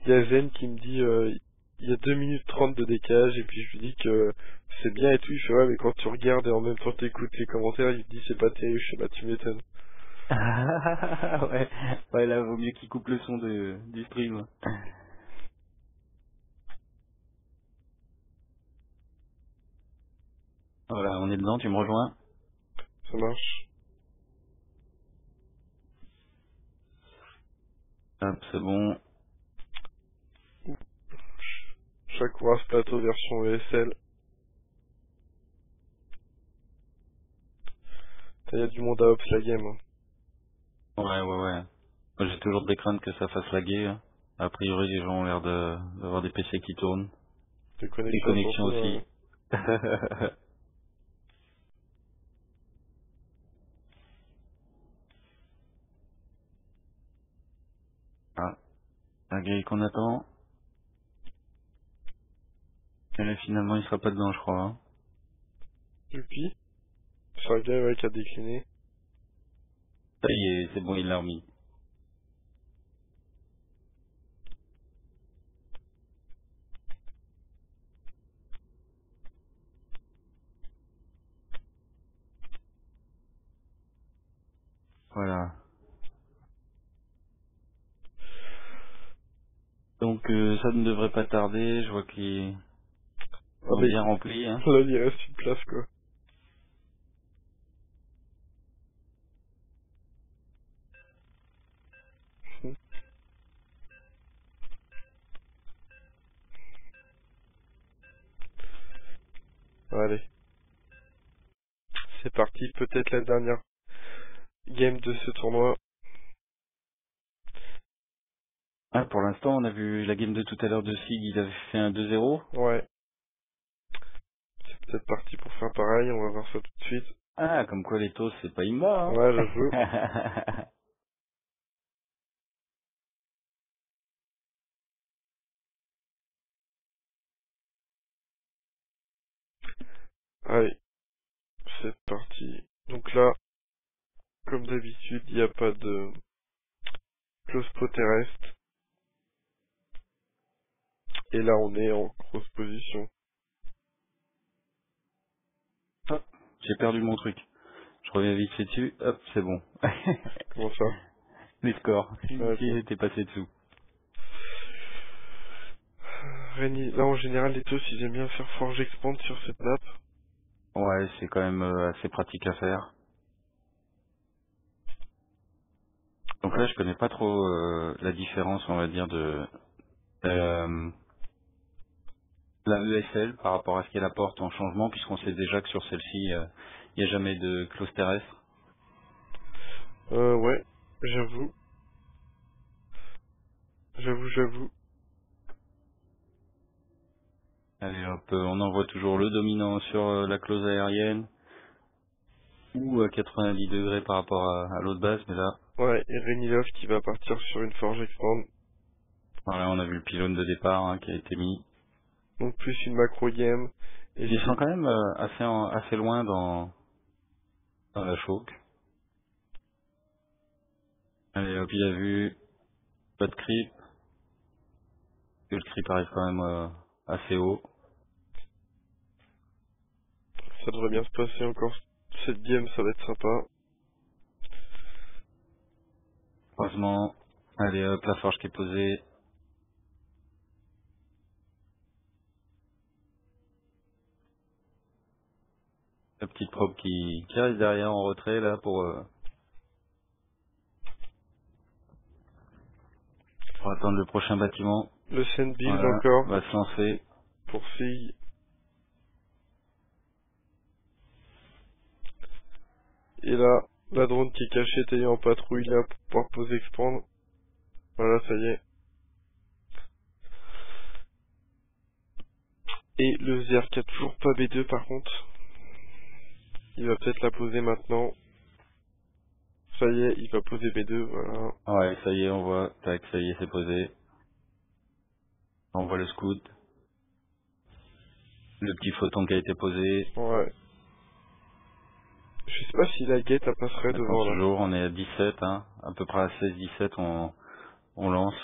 Il y a Zen qui me dit, il y a 2 minutes 30 de décalage, et puis je lui dis que c'est bien et tout, il fait ouais, mais quand tu regardes et en même temps t'écoutes les commentaires, il te dit c'est pas terrible, je sais pas, tu m'étonnes. Ouais, là, vaut mieux qu'il coupe le son du stream. Voilà, on est dedans, tu me rejoins? Ça marche. Hop, c'est bon. Chaque courage plateau version ESL. Il y a du monde à Ops la game. Hein. Ouais. Moi, j'ai toujours des craintes que ça fasse laguer, hein. A priori, les gens ont l'air d'avoir des PC qui tournent. Des Les connexions surtout, aussi. Ah, la grille qu'on attend. Et là, finalement, il sera pas dedans, je crois, hein. Yupi. C'est un gars ouais, qui a décliné. Ça y est, c'est bon, il l'a remis. Voilà. Donc, ça ne devrait pas tarder. Je vois qu'il est bien rempli, hein. Là, il reste une place, quoi. Allez. C'est parti, peut-être la dernière game de ce tournoi. Ah, pour l'instant, on a vu la game de tout à l'heure de Sig, il avait fait un 2-0. Ouais. C'est peut-être parti pour faire pareil, on va voir ça tout de suite. Ah, comme quoi les taux, c'est pas imba, hein. Ouais, j'avoue. Allez, c'est parti. Donc là, comme d'habitude, il n'y a pas de close terrestre. Et là, on est en grosse position. Hop, j'ai perdu mon truc. Je reviens vite fait dessus. Hop, c'est bon. Comment ça? Les scores. Ouais, Si j'étais passé dessous. Là, en général, les tous, ils aiment bien faire Forge Expand sur cette map. Ouais, c'est quand même assez pratique à faire. Donc là, je connais pas trop la différence, on va dire, de euh, la ESL par rapport à ce qu'elle apporte en changement, puisqu'on sait déjà que sur celle-ci, il n'y a jamais de clause terrestre. Ouais, j'avoue. J'avoue. Allez hop, on envoie toujours le dominant sur la clause aérienne, ou à 90 degrés par rapport à l'autre base, mais là, Ouais, et Renilov qui va partir sur une Forge Expand. voilà, on a vu le pylône de départ hein, qui a été mis. Donc plus une macro game. Et Ils si... sont quand même assez loin dans la choke. Allez hop, il a vu, pas de creep, que le creep arrive quand même assez haut. Ça devrait bien se passer encore. Cette game, ça va être sympa. Heureusement, allez hop, la forge qui est posée. La petite probe qui reste derrière en retrait là pour attendre le prochain bâtiment. Le send build Voilà, encore on va se lancer. pour Sig. Et là, la drone qui est cachée était en patrouille là pour pouvoir poser expand. Voilà, ça y est. Et le ZR qui a toujours pas B2 par contre. Il va peut-être la poser maintenant. Ça y est, il va poser B2, voilà. Ouais, ça y est, on voit. Tac, ça y est, c'est posé. On voit le scout. Le petit photon qui a été posé. Ouais. Je sais pas si la gate elle passerait Attends, devant là. toujours, on est à 17, hein. À peu près à 16-17, on lance.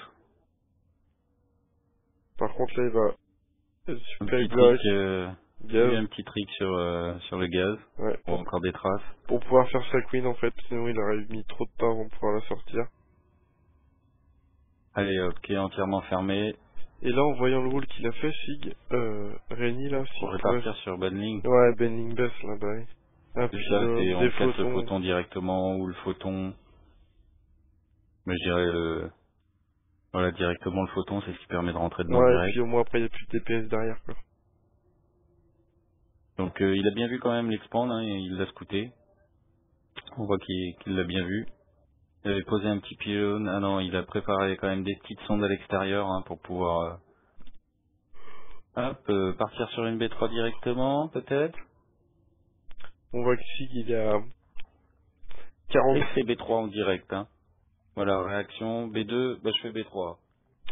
Par contre là il va Un super petit black, trick, il y a eu gaz. un petit trick sur le gaz. Ouais. Bon, encore des traces. Pour pouvoir faire sa queen en fait, sinon il aurait mis trop de temps avant de pouvoir la sortir. Allez hop, qui est entièrement fermé. Et là en voyant le rôle qu'il a fait, Sig, Reni là, Pour s'il pouvait... répartir sur Benling. Ouais, Bending Best là, bah oui. Un C'est ça, pylône, c'est on des casse le photons. photon directement ou le photon. Mais je dirais voilà, directement le photon, c'est ce qui permet de rentrer dedans Ouais, et direct. puis au moins après il n'y a plus de DPS derrière quoi. Donc il a bien vu quand même l'expand, hein, et il l'a scouté. On voit qu'il l'a bien vu. Il avait posé un petit pylône. Ah non, il a préparé quand même des petites sondes à l'extérieur hein, pour pouvoir partir sur une B3 directement, peut-être. On voit que Sig il est à 40. Et c'est B3 en direct. Hein. Voilà, réaction B2, bah je fais B3.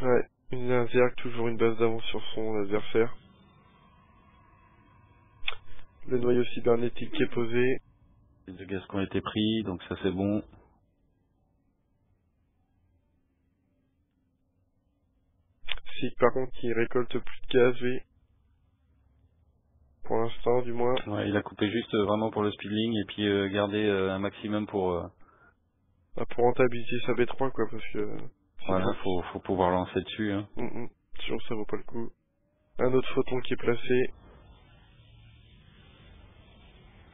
Ouais, il a un ZR toujours une base d'avance sur son adversaire. Le noyau cybernétique qui est posé. Les deux gaz qui ont été pris, donc ça c'est bon. Sig par contre il récolte plus de gaz lui. Pour l'instant du moins. Ouais, il a coupé juste vraiment pour le speedling et puis garder un maximum pour... Bah, pour rentabiliser sa B3 quoi parce que voilà, sinon, faut pouvoir lancer dessus. Hein. sinon ça vaut pas le coup. Un autre photon qui est placé.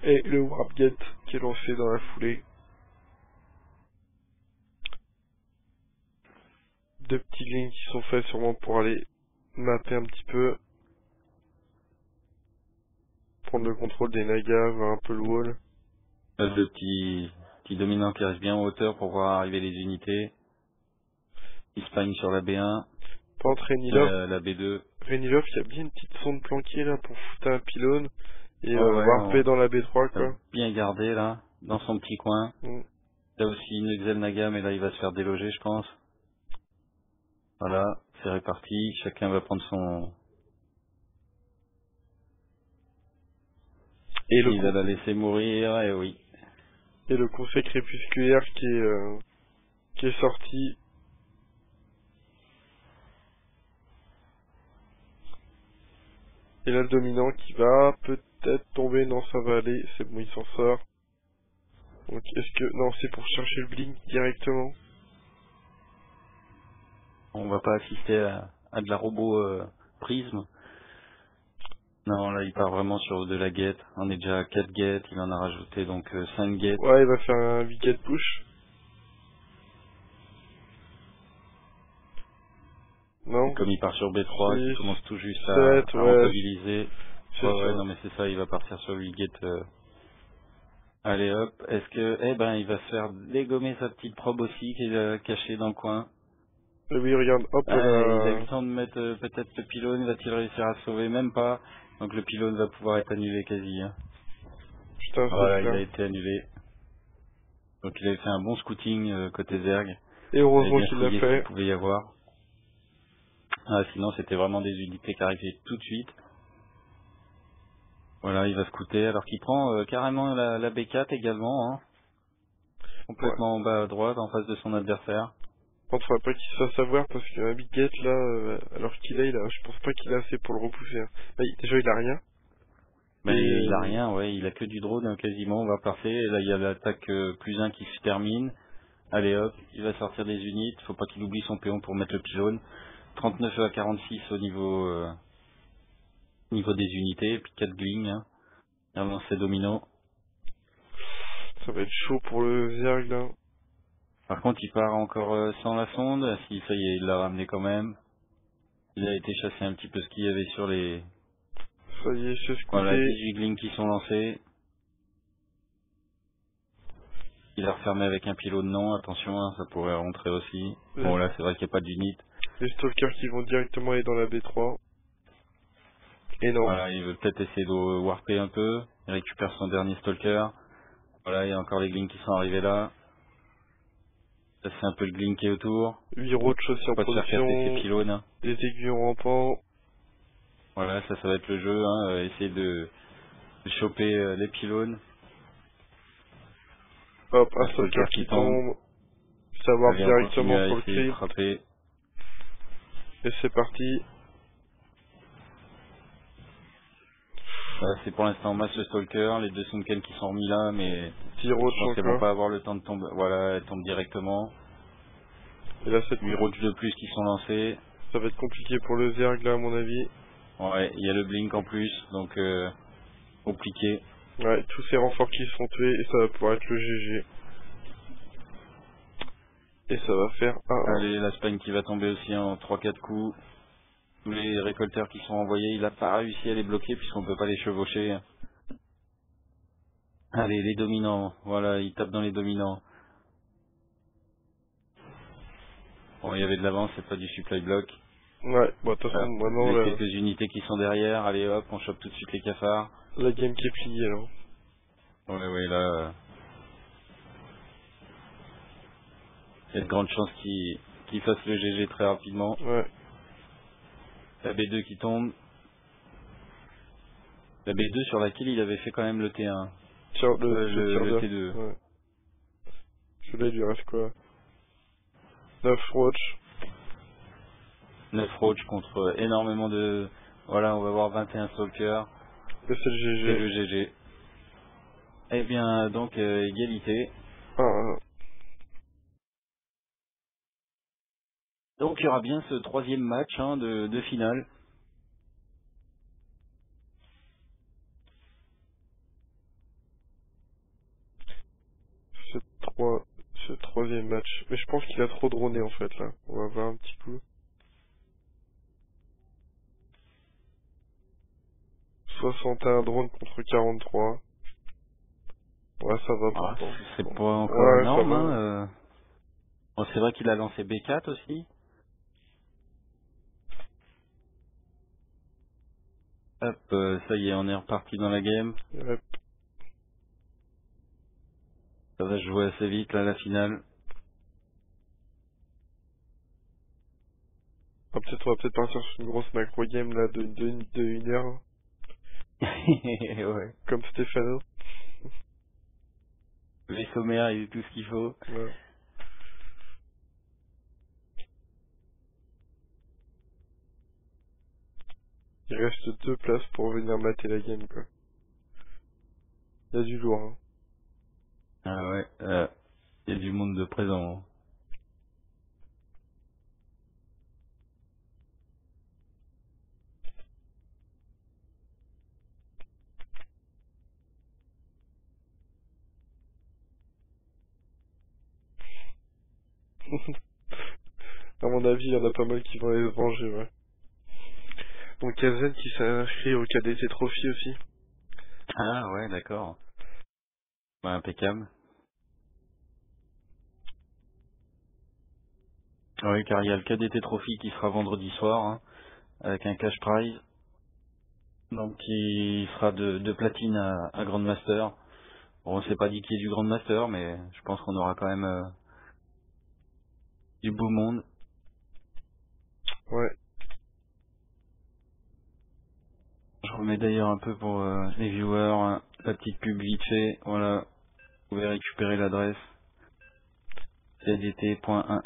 Et le warp gate qui est lancé dans la foulée. Deux petites lignes qui sont faites sûrement pour aller mapper un petit peu. Prendre le contrôle des nagas, voir un peu le wall. Là, le petit dominant qui reste bien en hauteur pour voir arriver les unités. Il spagne sur la B1, Par contre Renilov, la B2. Renilov il y a bien une petite sonde planquée là pour foutre un pylône. Et Ouais, warper dans la B3 on a quoi. bien gardé là, dans son petit coin. Mm. Là aussi une Excel Naga, mais là il va se faire déloger je pense. Voilà, c'est réparti, chacun va prendre son... Et Il va la laisser mourir, et oui. et le conseil crépusculaire qui est sorti. Et là, le dominant qui va peut-être tomber. Non, ça va aller. C'est bon, il s'en sort. Donc, est-ce que... Non, c'est pour chercher le blink directement. On va pas assister à de la robot prisme. Non, là, il part vraiment sur de la guette. On est déjà à 4 guettes, il en a rajouté donc 5 guettes. Ouais, il va faire un wicked push. Non. Comme il part sur B3, il 6, commence tout juste 7, à ouais. rentabiliser. C'est Ouais, ça. non, mais c'est ça, il va partir sur 8 guettes. Allez hop, est-ce que... Eh ben, il va se faire dégommer sa petite probe aussi qu'il a cachée dans le coin. Et oui, regarde, hop, Il a eu le temps de mettre peut-être le pylône, va-t-il réussir à sauver? Même pas. Donc le pylône va pouvoir être annulé quasi. Hein. putain, Voilà, c'est il a clair. été annulé. Donc il avait fait un bon scouting côté Zerg. Et Il heureusement avait bien qu'il l'a fouillé ce qu'il fait. pouvait y avoir. Ah, sinon c'était vraiment des unités qui arrivaient tout de suite. Voilà, il va scouter alors qu'il prend carrément la B4 également. Hein. Ouais. Complètement en bas à droite, en face de son adversaire. Par contre, faudrait pas qu'il se fasse avoir parce qu'un big get là, alors qu'il a, je pense pas qu'il a assez pour le repousser. Hein. Là, déjà, il a rien. Mais Et, il a rien, ouais, il a que du drone hein, quasiment, on va passer. Et là il y a l'attaque +1 qui se termine. Allez hop, il va sortir des unités, faut pas qu'il oublie son péon pour mettre le pylône. 39 à 46 au niveau des unités, et puis 4 gling. Hein. Il avance ses dominos. ça va être chaud pour le Zerg là. Par contre il part encore sans la sonde, si ça y est, il l'a ramené quand même. Il a été chasser un petit peu ce qu'il y avait sur les... Ça y est, c'est Voilà, scouté. 18 glings qui sont lancés. Il a refermé avec un pylône non, attention, hein, ça pourrait rentrer aussi. Bon là c'est vrai qu'il n'y a pas d'unité. Les stalkers qui vont directement aller dans la B3. Et non. Voilà, il veut peut-être essayer de warper un peu. Il récupère son dernier stalker. Voilà, il y a encore les glings qui sont arrivés là. Ça c'est un peu le gling qui est autour. 8 roaches aussi Faut en pas se faire casser ses production. pylônes. Hein. Des aiguillons rampants. Voilà, ça va être le jeu. Hein. Essayer de choper les pylônes. Hop, un Un stalker stalker qui qui tombe. tombe. Savoir Allez, on directement continue à pour le essayer de clip. frapper. Et c'est parti. Voilà, c'est pour l'instant masse le stalker. Les deux Sunken qui sont remis là, mais 10 je roaches pense qu'elles vont encore. pas avoir le temps de tomber. Voilà, elles tombent directement. Et là, 8 roaches de plus qui sont lancés. ça va être compliqué pour le Zerg là, à mon avis. Ouais, il y a le blink en plus, donc compliqué. Ouais, tous ces renforts qui se sont tués et ça va pouvoir être le GG. Et ça va faire 1-1. Allez, la Spagne qui va tomber aussi en 3-4 coups. Tous les récolteurs qui sont envoyés, il a pas réussi à les bloquer puisqu'on peut pas les chevaucher. Allez, les dominants, voilà, il tape dans les dominants. Bon, il y avait de l'avance, c'est pas du supply block. Ouais, bon, de toute façon, maintenant, Les quelques unités qui sont derrière, allez hop, on chope tout de suite les cafards. la game qui est pliée là. Ouais, là, il y a de grandes chances qu'il fasse le GG très rapidement. Ouais. La B2 qui tombe. La B2 sur laquelle il avait fait quand même le T1. Tiens, le T2. Ouais. Celui-là, il lui reste quoi? 9 roach. 9 roach contre énormément de... Voilà, on va voir 21 stalkers. Et c'est le C'est GG. le GG. Eh bien, donc, égalité. 1-1. Donc, il y aura bien ce troisième match hein, de finale. Ce troisième match. Mais je pense qu'il a trop droné en fait là. On va voir un petit coup. 61 drones contre 43. Ouais, ça va Ah, pourtant. c'est Bon. pas encore Ouais, énorme. ça va. Hein, Bon, c'est vrai qu'il a lancé B4 aussi. Hop, ça y est, on est reparti dans la game. Ouais. Ça va se jouer assez vite là, la finale. On va peut-être partir sur une grosse macro game là de 1 heure. Ouais. Comme Stéphano. Les sommaires et tout ce qu'il faut. Ouais. Il reste 2 places pour venir mater la game, quoi. Il y a du lourd, hein. Ah ouais, il y a du monde de présent. À mon avis, il y en a pas mal qui vont aller se venger, ouais. Donc il y a Zen qui s'est inscrit au KDT Trophy aussi. Ah ouais, d'accord. Ouais, impeccable. Oui, car il y a le KDT Trophy qui sera vendredi soir, hein, avec un cash prize. Donc qui sera de platine à Grandmaster. Bon, on s'est pas dit qu'il y ait du Grandmaster, mais je pense qu'on aura quand même du beau monde. Ouais. Je remets d'ailleurs un peu pour les viewers, hein, la petite pub vite fait. Voilà, vous pouvez récupérer l'adresse cdt.1s.fr.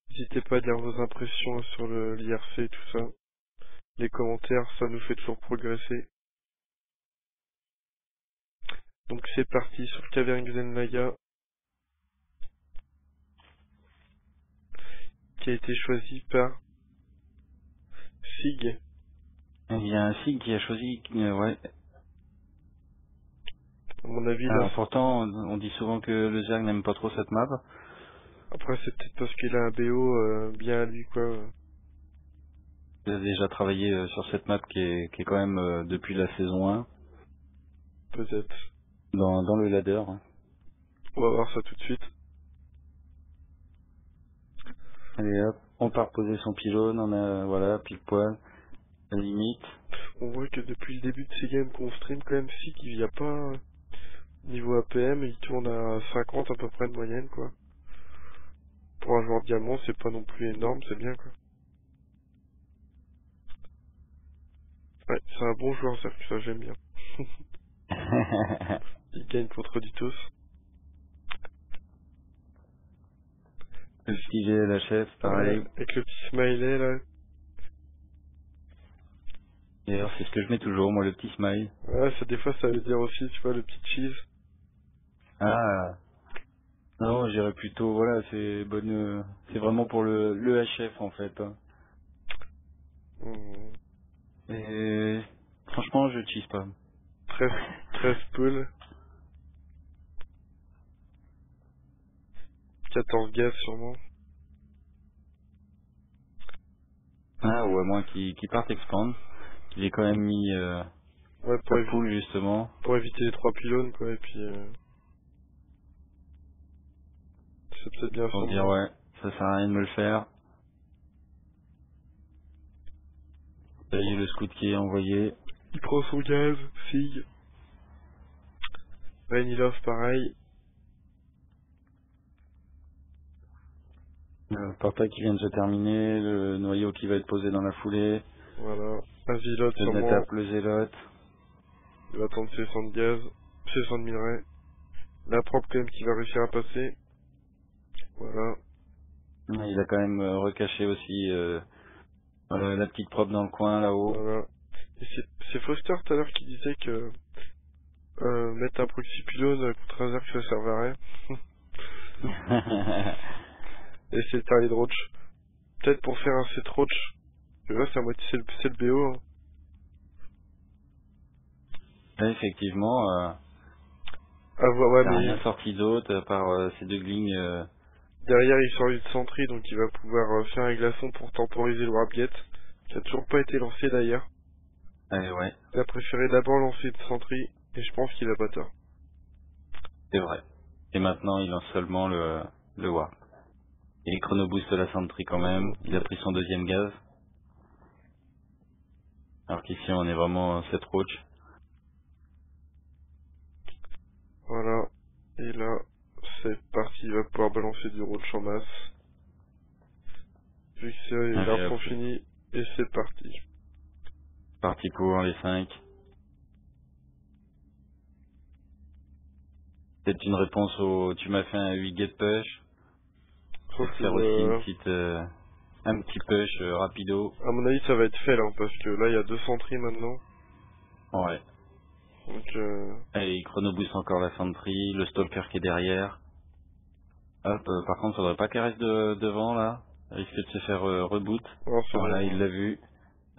N'hésitez pas à dire vos impressions sur l'IRC et tout ça. Les commentaires, ça nous fait toujours progresser. Donc c'est parti sur Cavern Xenlaga, qui a été choisi par Sig. Il y a un SIG qui a choisi, ouais. À mon avis, Alors, là, pourtant, on dit souvent que le Zerg n'aime pas trop cette map. après c'est peut-être parce qu'il a un BO bien à lui, quoi. Il a déjà travaillé sur cette map qui est quand même depuis la saison 1 Peut-être. dans le ladder. On va voir ça tout de suite. Allez hop, on part poser son pylône, on a, voilà, pile poil, la limite. On voit que depuis le début de ces games qu'on stream, quand même, Sig, il n'y a pas niveau APM, il tourne à 50 à peu près de moyenne, quoi. Pour un joueur diamant, c'est pas non plus énorme, c'est bien, quoi. Ouais, c'est un bon joueur, ça j'aime bien. Il gagne contre Ditos. Le petit GLHF, pareil. Avec le petit smiley, là. D'ailleurs, c'est ce que je mets toujours, moi, le petit smile. Ouais, ça, des fois, ça veut dire aussi, tu vois, le petit cheese. Ah, non, j'irais plutôt, voilà, c'est bonne, c'est vraiment pour le HF, en fait. Hein. Mmh. Et franchement, je cheese pas. 13 poules. 14 gaz, sûrement. Ah, ou à moins qu'il parte expand. Il est quand même mis Ouais, sa poule, justement. pour éviter les 3 pylônes, quoi, et puis... c'est peut-être bien Pour ça. dire, ouais, ça sert à rien de me le faire. Là, il y a le scout qui est envoyé. Il prend son gaz, Sig. Vanilov, pareil. Le portail qui vient de se terminer, le noyau qui va être posé dans la foulée. Voilà. Un Zilote, Le sûrement. Netap, le Zélote. Il va attendre ses 100 de gaz. Ses 100 de minerais. La propre, quand même, qui va réussir à passer. Voilà. Il a quand même recaché aussi la petite probe dans le coin, là-haut. Voilà. Et c'est Foster tout à l'heure qui disait que mettre un proxy pylône contre un Zerg, ça servait à rien. Et c'est un Hydroach. Peut-être pour faire un Cetroach. Tu vois, c'est à moitié, c'est le BO. Hein. Là, effectivement, Ah, ouais, il n'a mais rien sorti d'autre à part ces deux lignes. derrière, il sort une Sentry, donc il va pouvoir faire un glaçon pour temporiser le Warpjet, qui a toujours pas été lancé d'ailleurs. Allez, ouais, Il a préféré d'abord lancer une Sentry, et je pense qu'il a pas tort. c'est vrai. Et maintenant, il lance seulement le Warp. Il chronobooste la Sentry quand même. Il a pris son deuxième gaz. Alors qu'ici, on est vraiment 7 roach. Voilà. Et là, c'est parti, il va pouvoir balancer du roach en masse. Vu que c'est les Allez, arbres sont hop. finis. Et c'est parti. Parti pour les 5. Peut-être une réponse au... Tu m'as fait un 8 get push. Faut faire aussi une petite... un petit push rapido. À mon avis, ça va être fait là, parce que là, il y a 2 sentries maintenant. Ouais. Donc, Allez, il chronoboost encore la sentry, le stalker qui est derrière. Hop, par contre, faudrait pas qu'elle reste devant là. Elle risque de se faire reboot. non, c'est Voilà, bon. il l'a vu.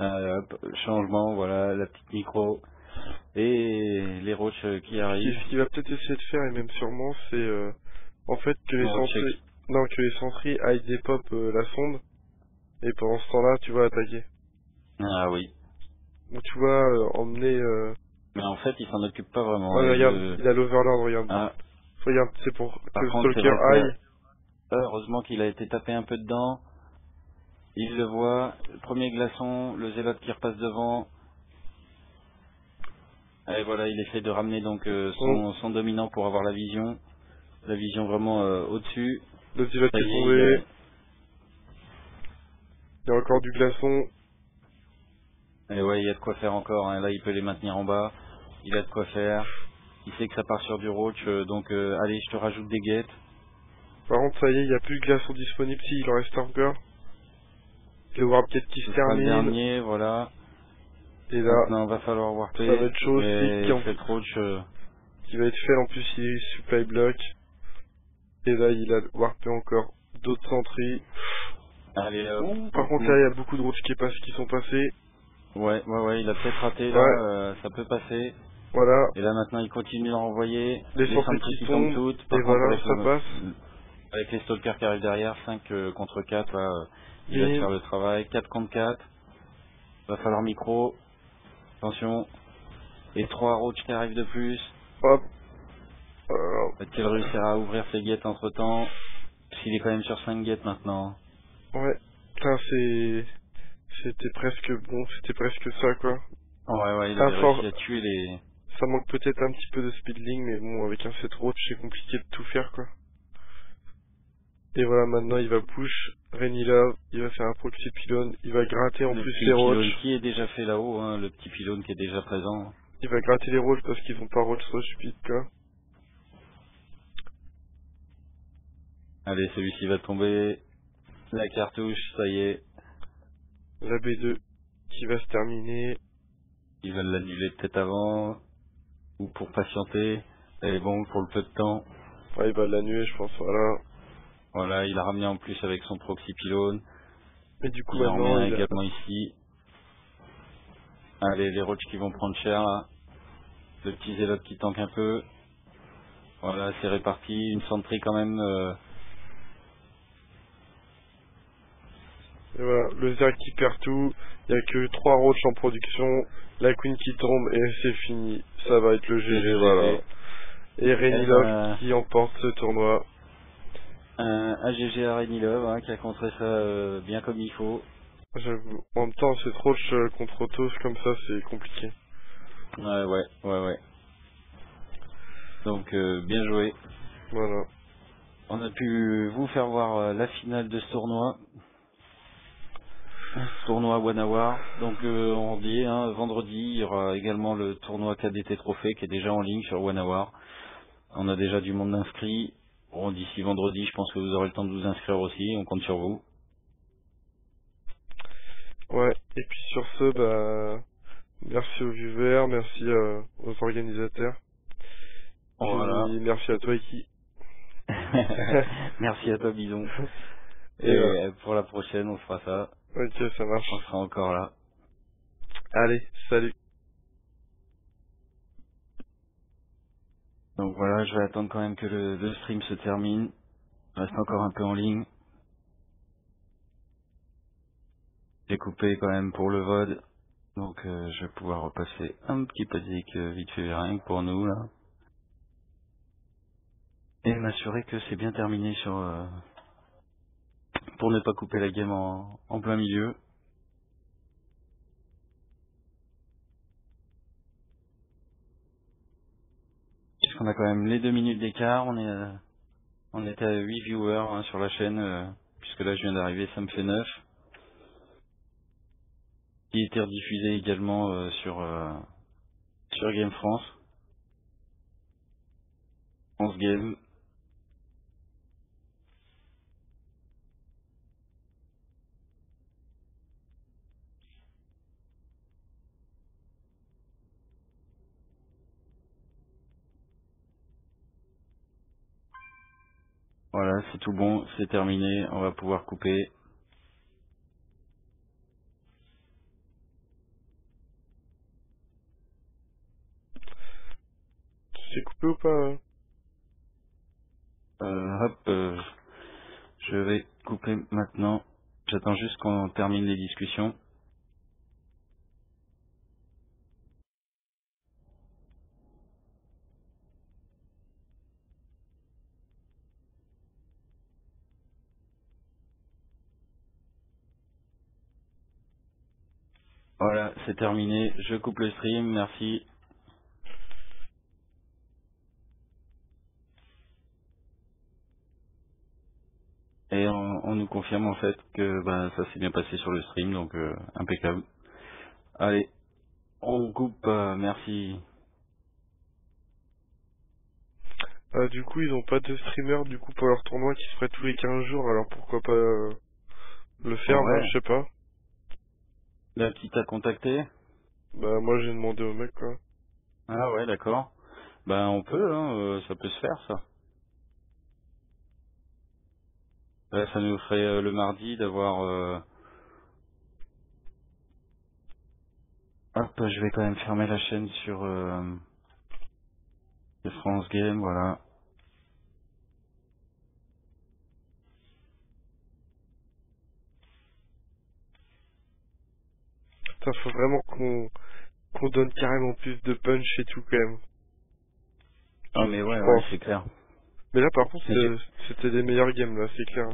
Hop, changement, voilà, la petite micro. Et les roches qui arrivent. Ce qu'il va peut-être essayer de faire, et même sûrement, c'est en fait que les sentries... Non, que les sentries aillent des pop la sonde. Et pendant ce temps-là, tu vas attaquer. Ah oui. Donc tu vas emmener... Mais en fait, il s'en occupe pas vraiment. Ouais, regarde, il a l'overlord, regarde. Ah. Regarde, c'est pour Par que le contre, stalker c'est vrai aille. heureusement qu'il a été tapé un peu dedans. Il le voit. Le premier glaçon, le zélote qui repasse devant. Et voilà, il essaie de ramener donc son dominant pour avoir la vision. La vision vraiment au-dessus. Le zélote qui est Il tombé. Il y a encore du glaçon. Et ouais, il y a de quoi faire encore. Hein. Là, il peut les maintenir en bas. Il a de quoi faire. Il sait que ça part sur du roach. Donc, allez, je te rajoute des guettes. Par contre, ça y est, il n'y a plus de glaçon disponible. Si, il en reste encore. Le warp-get qui se Le termine. dernier, voilà. Et là, maintenant, va falloir warper. ça va être chaud. Et cette roach... qui va être fait. En plus, il est supply block. Et là, il a warpé encore d'autres sentries. Allez, Par contre, là, il y a beaucoup de roaches qui sont passés. Ouais, il a peut-être raté, là, Ouais. ça peut passer. Voilà. Et là, maintenant, il continue à envoyer. Les sentries qui tombent. toutes. Par Et contre, voilà, avec ça passe. avec les stalkers qui arrivent derrière, 5 contre 4, là, il va se faire le travail. 4 contre 4. Va falloir micro. Attention. Et 3 roaches qui arrivent de plus. Hop. Va-t-il réussir à ouvrir ses guettes entre temps? S'il est quand même sur 5 guettes maintenant. Ouais. Putain, c'était presque ça, quoi. Ouais, il a réussi à tuer les... Ça manque peut-être un petit peu de speedling, mais bon, avec un 7 roach, c'est compliqué de tout faire, quoi. Et voilà, maintenant, il va push Renilove, il va faire un proxy pylône, il va gratter en plus les roach. Qui est déjà fait là-haut, hein, le petit pylône qui est déjà présent. Il va gratter les roach parce qu'ils vont pas roach trop speed, quoi. Allez, celui-ci va tomber. La cartouche, ça y est. La B2 qui va se terminer. Il va l'annuler peut-être avant. Ou pour patienter. Elle est bon pour le peu de temps. Ouais, il va l'annuler, je pense, voilà. Voilà, il a ramené en plus avec son proxy pylône. Et du coup, il en maintenant, remet également ici. Allez, les roches qui vont prendre cher là. Le petit zélote qui tank un peu. Voilà, c'est réparti. Une sentry quand même. Et voilà, le Zerg qui perd tout. Il n'y a que 3 roches en production. La Queen qui tombe et c'est fini. Ça va être le GG, voilà. Et Renilove qui emporte ce tournoi. Un GG à Renilove hein, qui a contré ça bien comme il faut. J'avoue. En même temps, cette roche contre Otos comme ça, c'est compliqué. Ouais. Donc, bien joué. Voilà. On a pu vous faire voir la finale de ce tournoi. Tournoi One Hour. Donc, on dit, hein, vendredi, il y aura également le tournoi KDT Trophée qui est déjà en ligne sur One Hour. On a déjà du monde inscrit. Bon, d'ici vendredi, je pense que vous aurez le temps de vous inscrire aussi. On compte sur vous. Ouais, et puis sur ce, bah, merci aux viewers, merci aux organisateurs. Voilà. Et merci à toi, Iki. Merci à toi, Bison. Et pour la prochaine, on fera ça. Ok, ça marche. On sera encore là. Allez, salut. Donc voilà, je vais attendre quand même que le stream se termine. Je reste encore un peu en ligne. J'ai coupé quand même pour le VOD. Donc je vais pouvoir repasser un petit peu de zik vite fait rien que pour nous là. Et m'assurer que c'est bien terminé sur pour ne pas couper la game en plein milieu. Puisqu'on a quand même les 2 minutes d'écart, on était à 8 viewers hein, sur la chaîne, puisque là je viens d'arriver, ça me fait 9. qui était rediffusé également sur Game France. France Game. Voilà, c'est tout bon, c'est terminé, on va pouvoir couper. C'est coupé ou pas hein? Hop, je vais couper maintenant. J'attends juste qu'on termine les discussions. Voilà, c'est terminé. Je coupe le stream, merci. Et on nous confirme en fait que bah, ça s'est bien passé sur le stream, donc impeccable. Allez, on coupe, merci. Du coup, ils ont pas de streamer du coup pour leur tournoi qui se ferait tous les 15 jours, alors pourquoi pas le faire, moi Ouais, je sais pas. là qui t'a contacté? Bah moi j'ai demandé au mec quoi. Ah ouais, d'accord. Ben on peut, hein, ça peut se faire ça. Là, ça nous ferait le mardi d'avoir... Hop, je vais quand même fermer la chaîne sur France Game, voilà. Ça faut vraiment qu'on donne carrément plus de punch et tout quand même. Ah mais Je ouais, ouais, pense. c'est clair. Mais là par contre Mais j'ai- c'était des meilleurs games là, c'est clair.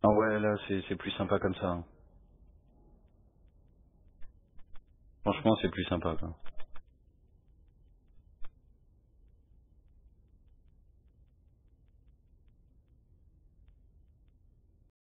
Ah ouais, là c'est plus sympa comme ça, hein. Franchement, c'est plus sympa, quoi.